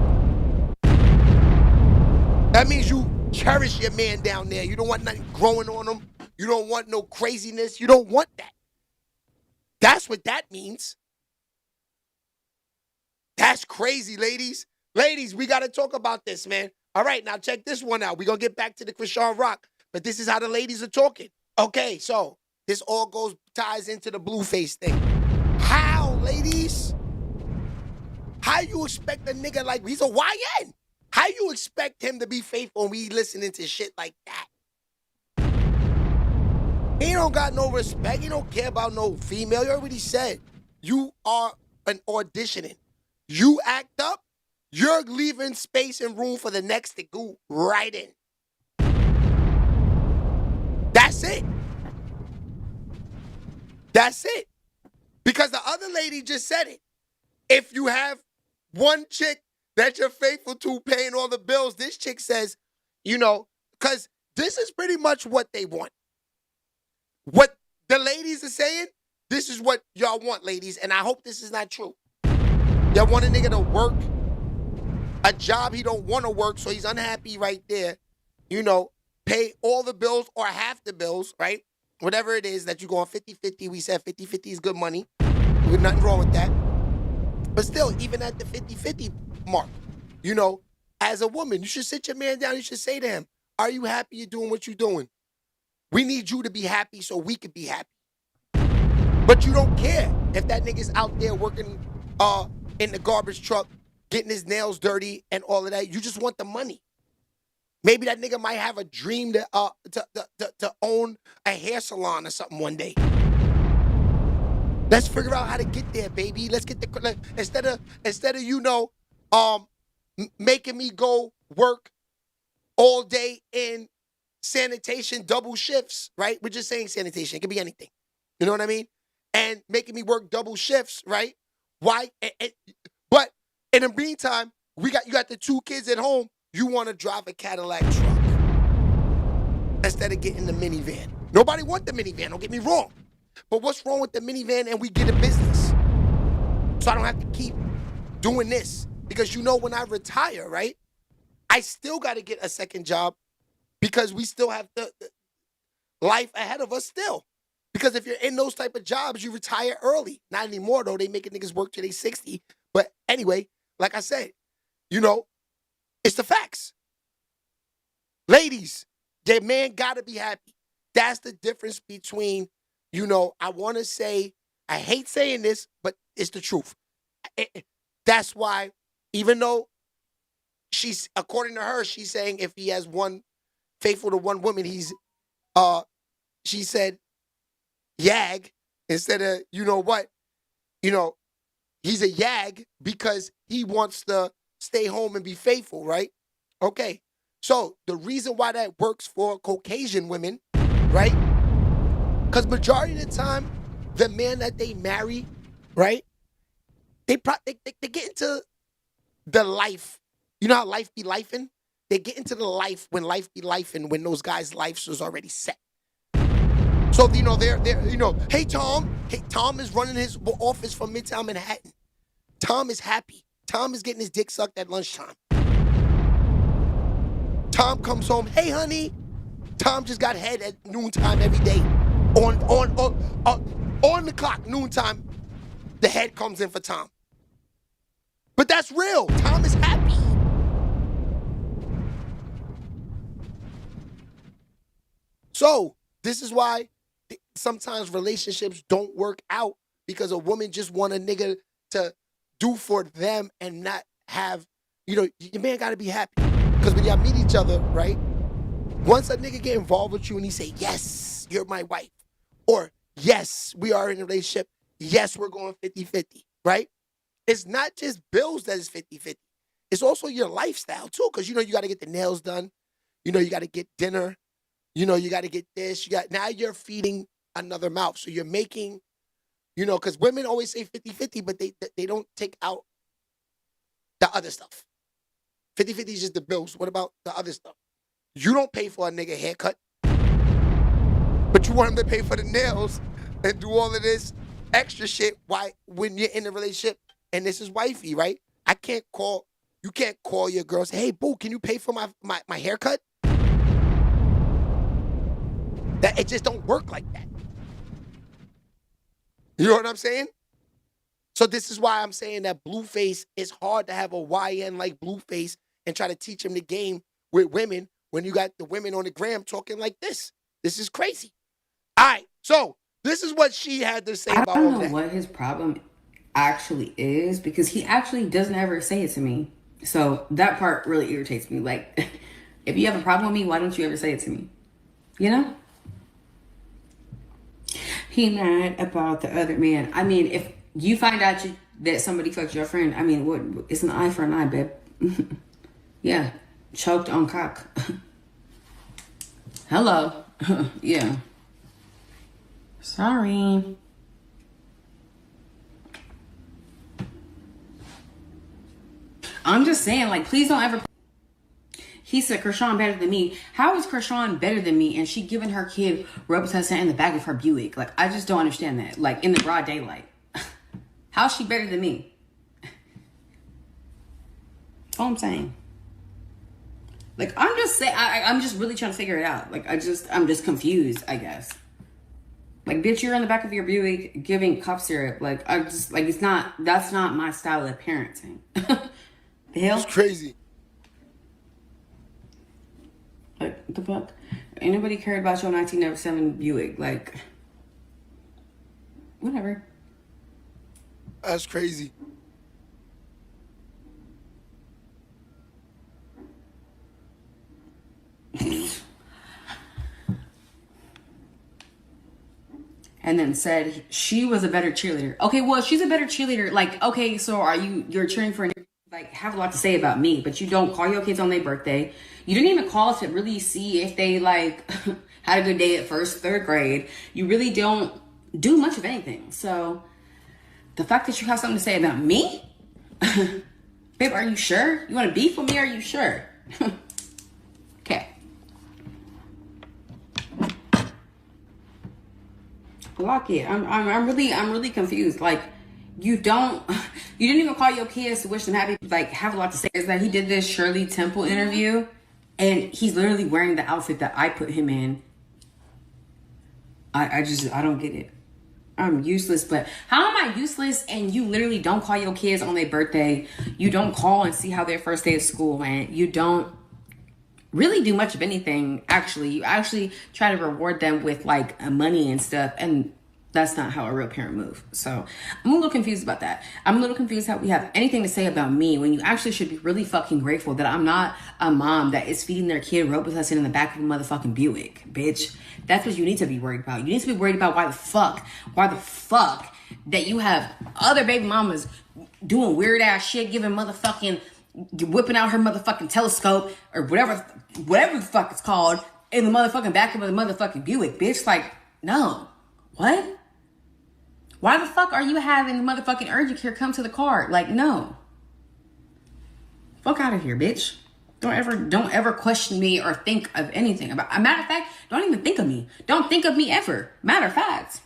That means you cherish your man down there. You don't want nothing growing on him. You don't want no craziness. You don't want that. That's what that means. That's crazy, ladies. Ladies, we got to talk about this, man. All right, now check this one out. We're going to get back to the Krishan Rock, but this is how the ladies are talking. Okay, so this all ties into the Blueface thing. How, ladies? How you expect a nigga like, he's a YN? How you expect him to be faithful when we listening to shit like that? He don't got no respect. He don't care about no female. You already said you are an auditioning. You act up, you're leaving space and room for the next to go right in. That's it. That's it. Because the other lady just said it. If you have one chick that you're faithful to paying all the bills, this chick says, you know, because this is pretty much what they want. What the ladies are saying, this is what y'all want, ladies, and I hope this is not true. Y'all want a nigga to work a job he don't want to work, so he's unhappy right there. You know, pay all the bills or half the bills, right? Whatever it is that you go on 50-50. We said 50-50 is good money. There's nothing wrong with that. But still, even at the 50-50 mark, you know, as a woman, you should sit your man down. You should say to him, are you happy you're doing what you're doing? We need you to be happy so we can be happy. But you don't care if that nigga's out there working in the garbage truck, getting his nails dirty and all of that. You just want the money. Maybe that nigga might have a dream to own a hair salon or something one day. Let's figure out how to get there, baby. Let's get the instead of you know making me go work all day in sanitation double shifts, right? We're just saying sanitation. It could be anything. You know what I mean? And making me work double shifts, right? Why? But in the meantime, you got the 2 kids at home. You want to drive a Cadillac truck instead of getting the minivan. Nobody want the minivan, don't get me wrong. But what's wrong with the minivan and we get a business? So I don't have to keep doing this. Because when I retire, right, I still got to get a second job because we still have the life ahead of us still. Because if you're in those type of jobs, you retire early. Not anymore, though. They making niggas work till they 60. But anyway, like I said, it's the facts. Ladies, their man got to be happy. That's the difference between, I want to say, I hate saying this, but it's the truth. That's why, even though according to her, she's saying if he has faithful to one woman, she said, yag, instead of, he's a yag because he wants to stay home and be faithful, right? Okay. So the reason why that works for Caucasian women, right? Because majority of the time, the man that they marry, right? They get into the life. You know how life be lifing? They get into the life when life be lifing when those guys' lives was already set. So, they're hey, Tom. Hey, Tom is running his office from Midtown Manhattan. Tom is happy. Tom is getting his dick sucked at lunchtime. Tom comes home, hey, honey. Tom just got head at noontime every day. On the clock, noontime, the head comes in for Tom. But that's real. Tom is happy. So, this is why sometimes relationships don't work out because a woman just want a nigga to do for them and not have, your man got to be happy. Because when y'all meet each other, right, once a nigga get involved with you and he say, yes, you're my wife, or yes, we are in a relationship, yes, we're going 50-50, right? It's not just bills that is 50-50. It's also your lifestyle, too, because, you got to get the nails done. You got to get dinner. You got to get this. Now you're feeding another mouth. So you're making, because women always say 50-50, but they don't take out the other stuff. 50-50 is just the bills. What about the other stuff? You don't pay for a nigga haircut, but you want him to pay for the nails and do all of this extra shit when you're in a relationship and this is wifey, right? You can't call your girl and say, hey, boo, can you pay for my haircut? That it just don't work like that. You know what I'm saying? So this is why I'm saying that Blueface, is hard to have a YN like Blueface and try to teach him the game with women when you got the women on the gram talking like this. This is crazy. All right, so this is what she had to say about all that. I don't know what his problem actually is because he actually doesn't ever say it to me. So that part really irritates me. Like, if you have a problem with me, why don't you ever say it to me? He mad about the other man. I mean, if you find out that somebody fucked your friend, I mean, what? It's an eye for an eye, babe. Yeah, choked on cock. Hello. Yeah. Sorry. I'm just saying, like, please don't ever. He said, Kershawn better than me. How is Kershawn better than me? And she giving her kid Robitussin in the back of her Buick. Like, I just don't understand that. Like, in the broad daylight. How's she better than me? All I'm saying. Like, I'm just saying, I'm just really trying to figure it out. Like, I'm just confused, I guess. Like, bitch, you're in the back of your Buick giving cough syrup. Like, that's not my style of parenting. The hell? It's crazy. Like, what the fuck? Ain't nobody cared about your 1997 Buick. Like, whatever. That's crazy. And then said she was a better cheerleader. Okay, well, she's a better cheerleader. Like, okay, so you're cheering for have a lot to say about me, but you don't call your kids on their birthday. You didn't even call to really see if they had a good day at third grade. You really don't do much of anything. So the fact that you have something to say about me, babe, are you sure? You want to beef with me? Are you sure? Okay. Block it. I'm really confused. Like, you don't. You didn't even call your kids to wish them happy, like have a lot to say. Is that he did this Shirley Temple interview, and he's literally wearing the outfit that I put him in. I don't get it. I'm useless, but how am I useless and you literally don't call your kids on their birthday? You don't call and see how their first day of school went. You don't really do much of anything, actually. You actually try to reward them with like money and stuff, and that's not how a real parent moves. So I'm a little confused about that. I'm a little confused how we have anything to say about me when you actually should be really fucking grateful that I'm not a mom that is feeding their kid Robitussin in the back of a motherfucking Buick, bitch. That's what you need to be worried about. You need to be worried about why the fuck that you have other baby mamas doing weird ass shit, whipping out her motherfucking telescope or whatever the fuck it's called in the motherfucking back of the motherfucking Buick, bitch. Like, no. What? Why the fuck are you having the motherfucking urgent care come to the car? Like, no. Fuck out of here, bitch. Don't ever question me or think of anything about. A matter of fact, don't even think of me. Don't think of me ever. Matter of fact,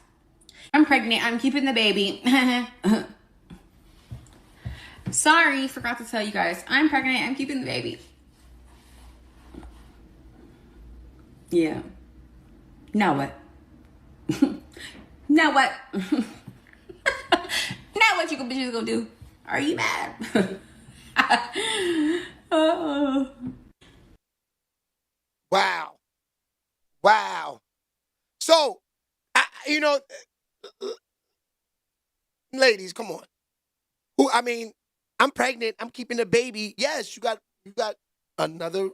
I'm pregnant. I'm keeping the baby. Sorry, forgot to tell you guys. I'm pregnant. I'm keeping the baby. Yeah. Now what? Now what? Now what you bitches gonna do? Are you mad? Wow. So, ladies, come on. I'm pregnant. I'm keeping the baby. Yes, you got another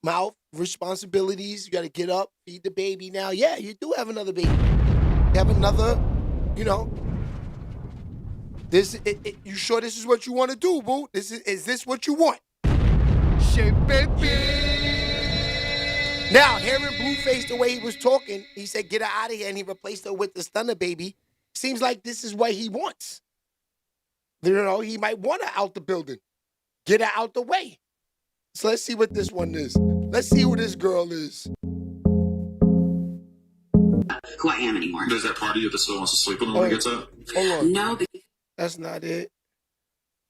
mouth, responsibilities. You got to get up, feed the baby now. Yeah, you do have another baby. You have another, you sure this is what you want to do, boo? Is this what you want? Shit, baby. Now, hearing Blueface the way he was talking, he said, get her out of here, and he replaced her with the stunner baby. Seems like this is what he wants. He might want her out the building. Get her out the way. So let's see what this one is. Let's see who this girl is. Who I am anymore. There's that part of you that still wants to sleep with him when he gets up? Hold on. No. That's not it.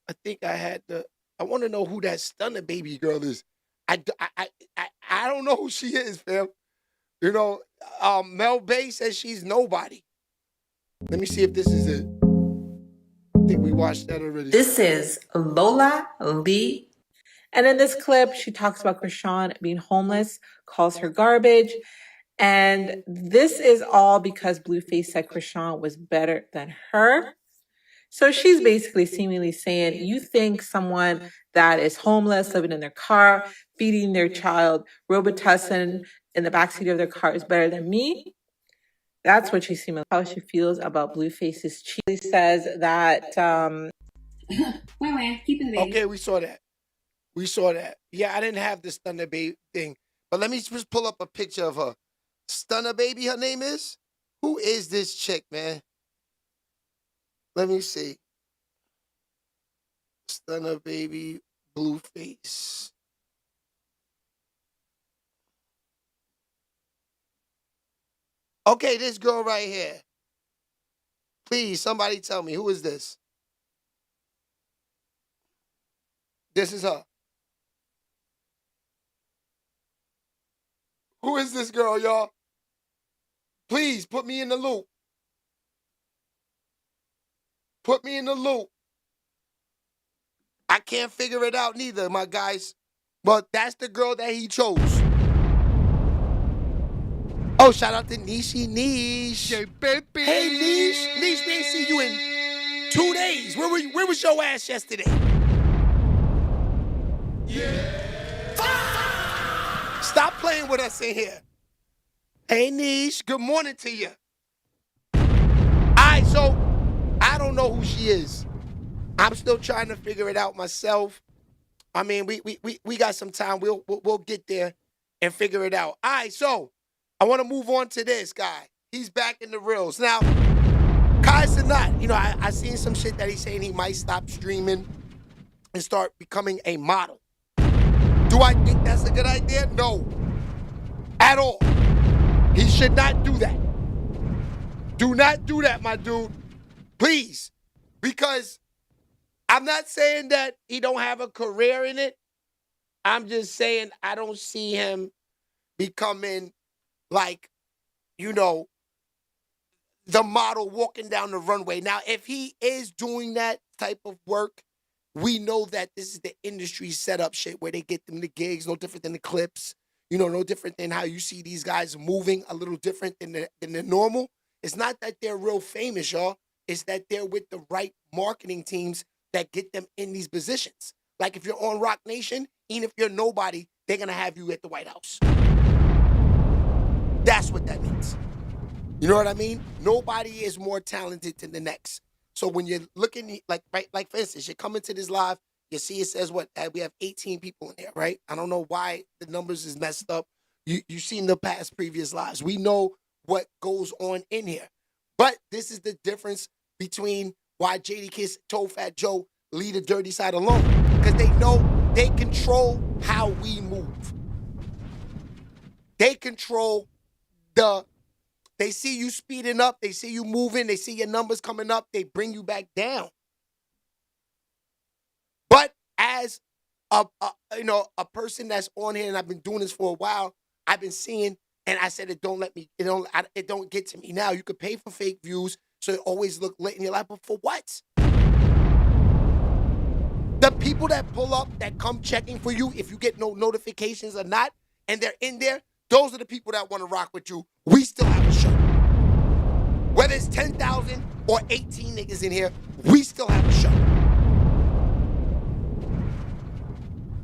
I think I want to know who that stunner baby girl is. I don't know who she is, fam. Mel Bay says she's nobody. Let me see if this is it. I think we watched that already. This is Lola Lee. And in this clip, she talks about Krishan being homeless, calls her garbage. And this is all because Blueface said Krishan was better than her. So she's basically seemingly saying, you think someone that is homeless, living in their car, feeding their child Robitussin in the backseat of their car is better than me? That's what she seems how she feels about Blueface's cheat. She says that keeping the baby. Okay, we saw that. Yeah, I didn't have the stunner baby thing. But let me just pull up a picture of her. Stunner baby, her name is? Who is this chick, man? Let me see. Stunner baby, Blueface. Okay, this girl right here. Please, somebody tell me, who is this? This is her. Who is this girl, y'all? Please, put me in the loop. Put me in the loop. I can't figure it out neither, my guys. But that's the girl that he chose. Oh, shout out to Nishi Niche. Hey, baby. Hey, Niche. Niche, we ain't see you in 2 days. Where was your ass yesterday? Yeah. Stop playing with us in here. Hey, Niche. Good morning to you. All right, so I don't know who she is. I'm still trying to figure it out myself. I mean, we got some time. We'll get there and figure it out. All right, so I want to move on to this guy. He's back in the reels. Now, Cenat, I seen some shit that he's saying he might stop streaming and start becoming a model. Do I think that's a good idea? No. At all. He should not do that. Do not do that, my dude. Please. Because I'm not saying that he don't have a career in it. I'm just saying I don't see him becoming like, you know, the model walking down the runway. Now, if he is doing that type of work, we know that this is the industry setup shit where they get them the gigs, no different than the clips, you know, no different than how you see these guys moving, a little different than the normal. It's not that they're real famous, y'all. It's that they're with the right marketing teams that get them in these positions. Like if you're on Rock Nation, even if you're nobody, they're going to have you at the White House. That's what that means. You know what I mean? Nobody is more talented than the next. So when you're looking, like for instance, you come into this live, you see it says what? We have 18 people in there, right? I don't know why the numbers is messed up. You've seen the past previous lives. We know what goes on in here. But this is the difference between why Jadakiss told Fat Joe, leave the dirty side alone. Because they know they control how we move. They control they see you speeding up, they see you moving, they see your numbers coming up, they bring you back down. But as a person that's on here, and I've been doing this for a while, I've been seeing, and I said it don't get to me. Now you could pay for fake views, so it always look lit in your life, but for what? The people that pull up, that come checking for you, if you get no notifications or not, and they're in there, those are the people that want to rock with you. We still have a show. Whether it's 10,000 or 18 niggas in here, we still have a show.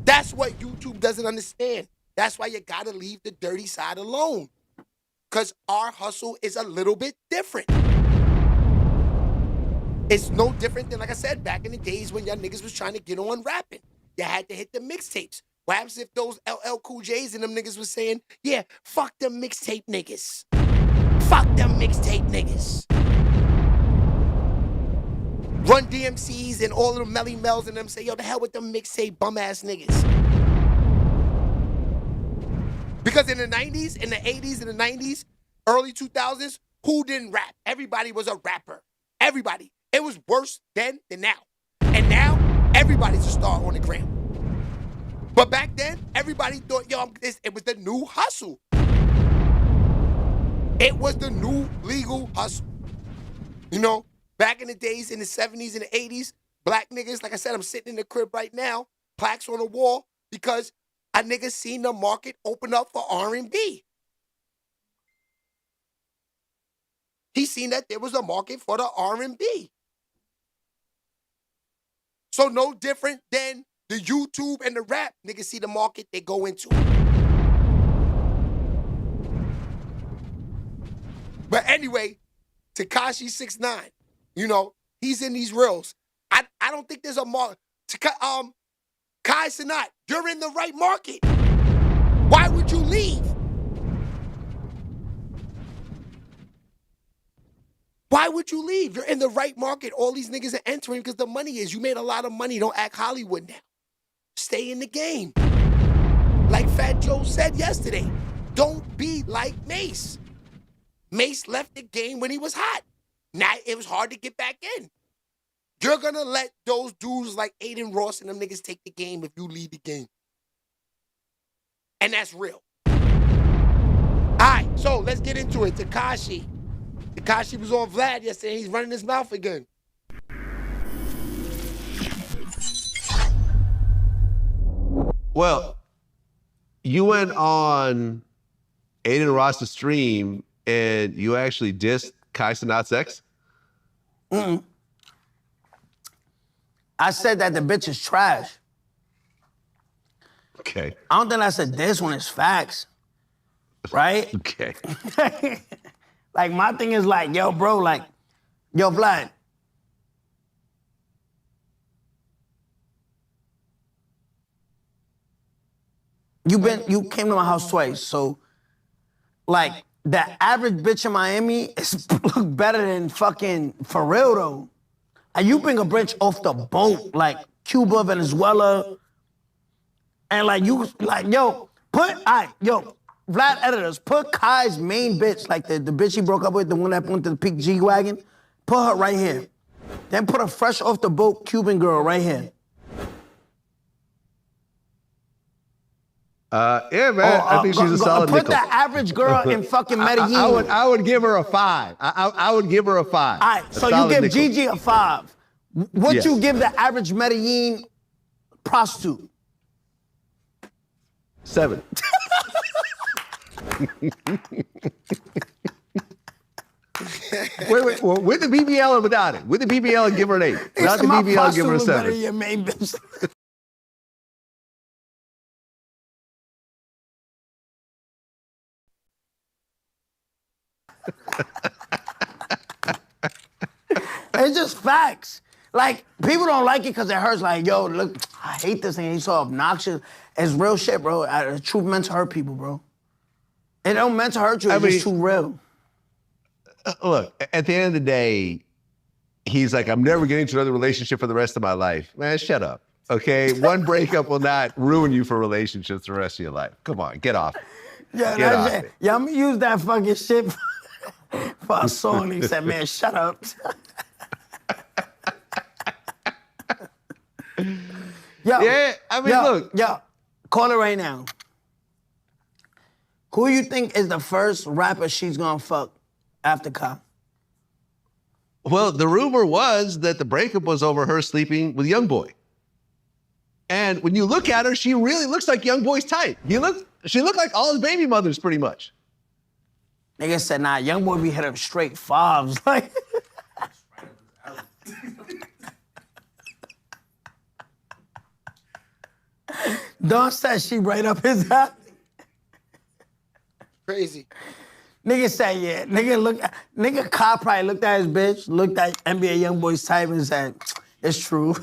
That's what YouTube doesn't understand. That's why you gotta leave the dirty side alone. Because our hustle is a little bit different. It's no different than, like I said, back in the days when y'all niggas was trying to get on rapping. You had to hit the mixtapes. What happens if those LL Cool J's and them niggas was saying, yeah, fuck them mixtape niggas. Fuck them mixtape niggas. Run DMCs and all of them Melly Mel's and them say, yo, the hell with them mixtape bum-ass niggas. Because in the 90s, in the 80s, in the 90s, early 2000s, who didn't rap? Everybody was a rapper. Everybody. It was worse then than now. And now, everybody's a star on the gram. But back then, everybody thought, yo, it was the new hustle. It was the new legal hustle. You know, back in the days, in the 70s and the 80s, black niggas, like I said, I'm sitting in the crib right now, plaques on the wall, because a nigga seen the market open up for R&B. He seen that there was a market for the R&B. So no different than the YouTube and the rap. Niggas see the market, they go into it. But anyway, Tekashi69, you know, he's in these reels. I don't think there's a market. Cenat, you're in the right market. Why would you leave? Why would you leave? You're in the right market. All these niggas are entering because the money is. You made a lot of money. Don't act Hollywood now. Stay in the game. Like Fat Joe said yesterday, don't be like Mace. Mace left the game when he was hot. Now it was hard to get back in. You're going to let those dudes like Aiden Ross and them niggas take the game if you lead the game. And that's real. All right, so let's get into it. Tekashi was on Vlad yesterday. He's running his mouth again. Well, you went on Aiden Ross's stream and you actually dissed Cenat's ex? Mm-mm. I said that the bitch is trash. Okay. I don't think I said this one is facts. Right? Okay. Like, my thing is like, yo, bro, like, yo, Vlad. You came to my house twice, so, like, the average bitch in Miami is look better than fucking for real, though. And you bring a bitch off the boat, like Cuba, Venezuela, and like you, like, yo, Vlad editors, put Kai's main bitch, like the bitch he broke up with, the one that went to the Peak G-Wagon, put her right here. Then put a fresh off the boat Cuban girl right here. Yeah, man. I think she's a solid Put nickel. the average girl in fucking Medellin. I would give her a 5. I would give her a 5. All right, so you give nickel. Gigi a 5. What Yes. you give the average Medellin prostitute? 7. wait. Well, with the BBL or without it? With the BBL, and give her an 8. Without the BBL, give her a 7. Your main bitch. It's just facts. Like, people don't like it because it hurts. Like, yo, look, I hate this thing. He's so obnoxious. It's real shit, bro. The truth meant to hurt people, bro. It don't meant to hurt you. It's just too real. Look, at the end of the day, he's like, I'm never getting into another relationship for the rest of my life. Man, shut up, okay? One breakup will not ruin you for relationships the rest of your life. Come on, get off it. Yeah, Get off it. Yeah, I'm gonna use that fucking shit for a song. He said, man, shut up. Yo, Yeah, I mean, look. Yo, call it right now. Who you think is the first rapper she's gonna fuck after Ka? Well, the rumor was that the breakup was over her sleeping with YoungBoy. And when you look at her, she really looks like YoungBoy's type. She looked like all his baby mothers, pretty much. Nigga said, nah, YoungBoy be hitting straight fives. Like, Don said she right up his alley. Crazy. Nigga said, yeah. Nigga Ka probably looked at his bitch, looked at NBA YoungBoy's type and said, it's true.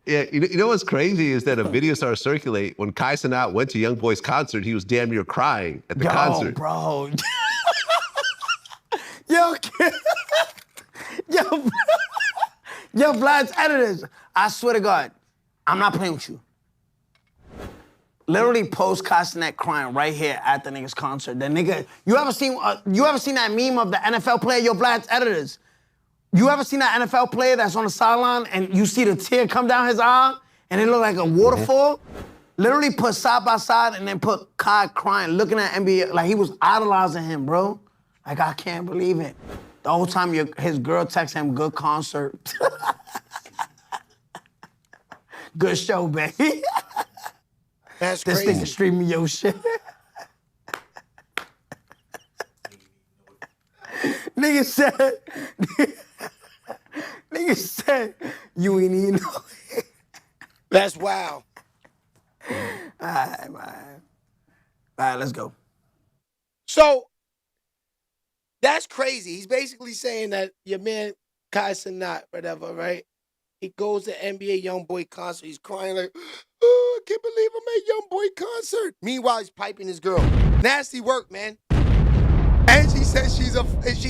Yeah, you know what's crazy is that a video started circulate when Cenat went to YoungBoy's concert. He was damn near crying at the concert. Bro. Yo, yo, Vlad's editors. I swear to God, I'm not playing with you. Literally post Cenat crying right here at the nigga's concert. The nigga, you ever seen that meme of the NFL player? Yo, Vlad's editors. You ever seen that NFL player that's on the sideline and you see the tear come down his eye and it look like a waterfall? Literally put side by side and then put Kai crying, looking at NBA, like he was idolizing him, bro. Like, I can't believe it. The whole time his girl texts him, good concert. Good show, baby. That's this crazy. nigga streaming your shit. Nigga said, you ain't even know it. That's wild. All right, man. All right, let's go. So, that's crazy. He's basically saying that your man, Cenat, whatever, right? He goes to NBA YoungBoy concert. He's crying like, oh, I can't believe I'm at YoungBoy concert. Meanwhile, he's piping his girl. Nasty work, man. And she says she's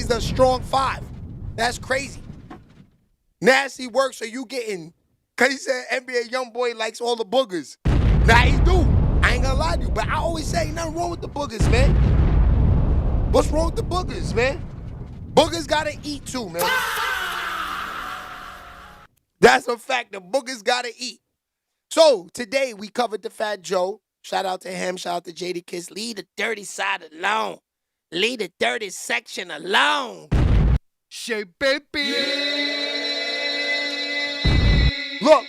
a strong 5. That's crazy. Nasty work, so you getting, cause he said NBA YoungBoy likes all the boogers. Nah, he do. I ain't gonna lie to you, but I always say ain't nothing wrong with the boogers, man. What's wrong with the boogers, man? Boogers gotta eat too, man. That's a fact. The boogers gotta eat. So today we covered the Fat Joe. Shout out to him. Shout out to JD Kiss. Leave the dirty side alone. Leave the dirty section alone. Shay baby. Look,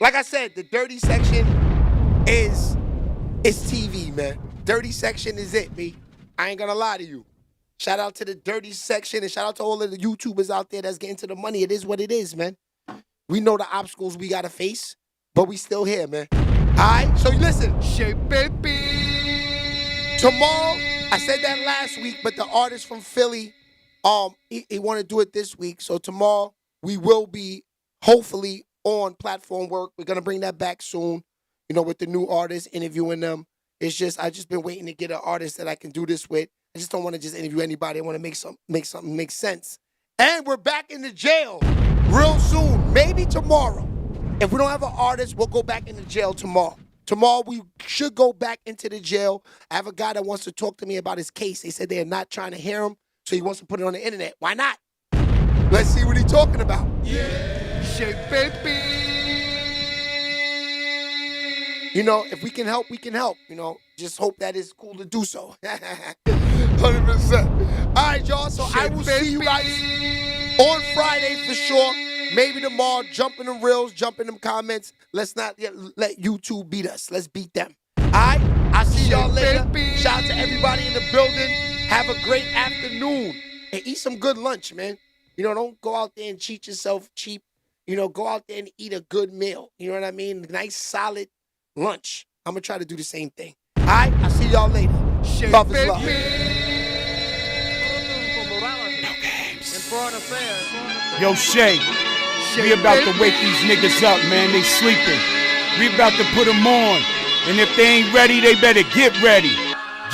like I said, the dirty section is TV, man. Dirty section is it, B. I ain't gonna lie to you. Shout out to the dirty section and shout out to all of the YouTubers out there that's getting to the money. It is what it is, man. We know the obstacles we gotta face, but we still here, man. All right, so listen. Shay baby. Tomorrow, I said that last week, but the artist from Philly, he want to do it this week. So tomorrow, we will be hopefully on platform work. We're gonna bring that back soon. You know, with the new artists, interviewing them. It's just I just been waiting to get an artist that I can do this with. I just don't want to just interview anybody. I want to make something make sense. And we're back in the jail real soon, maybe tomorrow. If we don't have an artist, we'll go back into jail tomorrow. Tomorrow we should go back into the jail. I have a guy that wants to talk to me about his case. They said they are not trying to hear him, So he wants to put it on the internet. Why not? Let's see what he's talking about. Shake, baby. You know, if we can help, we can help. You know, just hope that it's cool to do so. 100%. All right, y'all. So I will see you guys on Friday for sure. Maybe tomorrow. Jump in them reels, jump in them comments. Let's not let YouTube beat us. Let's beat them. All right? I'll see y'all later. Shout out to everybody in the building. Have a great afternoon. And eat some good lunch, man. You know, don't go out there and cheat yourself cheap. You know, go out there and eat a good meal. You know what I mean? Nice, solid lunch. I'm going to try to do the same thing. All right? I'll see y'all later. Love is love. Yo, Shay, we about to wake these niggas up, man. They sleeping. We about to put them on. And if they ain't ready, they better get ready.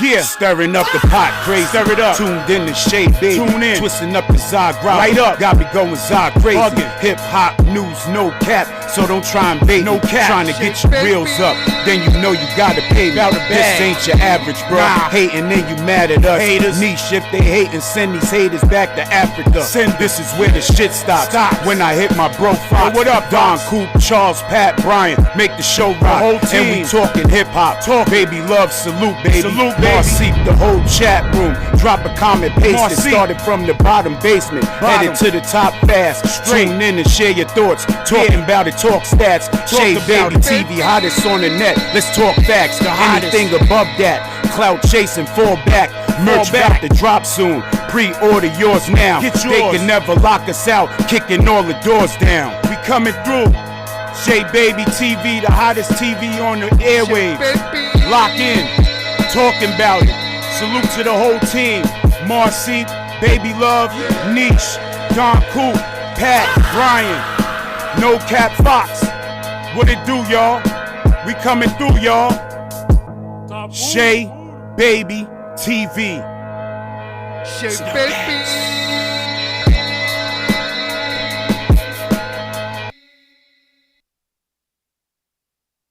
Yeah, stirring up the pot, crazy, stir it up. Tuned in to Shay, baby. Tune in, twisting up the Zagreb. Light up, got me going crazy. Hip hop news, no cap, so don't try and bait. No cap, trying to get your reels up. Then you know you gotta pay me. This ain't your average, bro. Hating, then you mad at us. Haters, niche if they hating, send these haters back to Africa. Send this is where the shit stops. When I hit my bro Fox. What up, Don Coop, Charles, Pat, Brian, make the show rock. Whole team. And we talking hip hop. Talk, baby, love, salute, baby. Salute, Marcy, the whole chat room. Drop a comment, paste it. Started from the bottom basement, headed to the top fast. Tune in and share your thoughts. Talking about it, talk stats. Shay Baby TV, hottest on the net. Let's talk facts. Anything above that, clout chasing, fall back. Merch about to drop soon. Pre-order yours now. They can never lock us out, kicking all the doors down. We coming through. Shay Baby TV, the hottest TV on the airwaves. Lock in, talking about it. Salute to the whole team. Marcy, Baby Love, Niche, Don Coop, Pat, Brian, No Cap Fox. What it do, y'all? We coming through, y'all. Shay Baby TV. Shay, baby.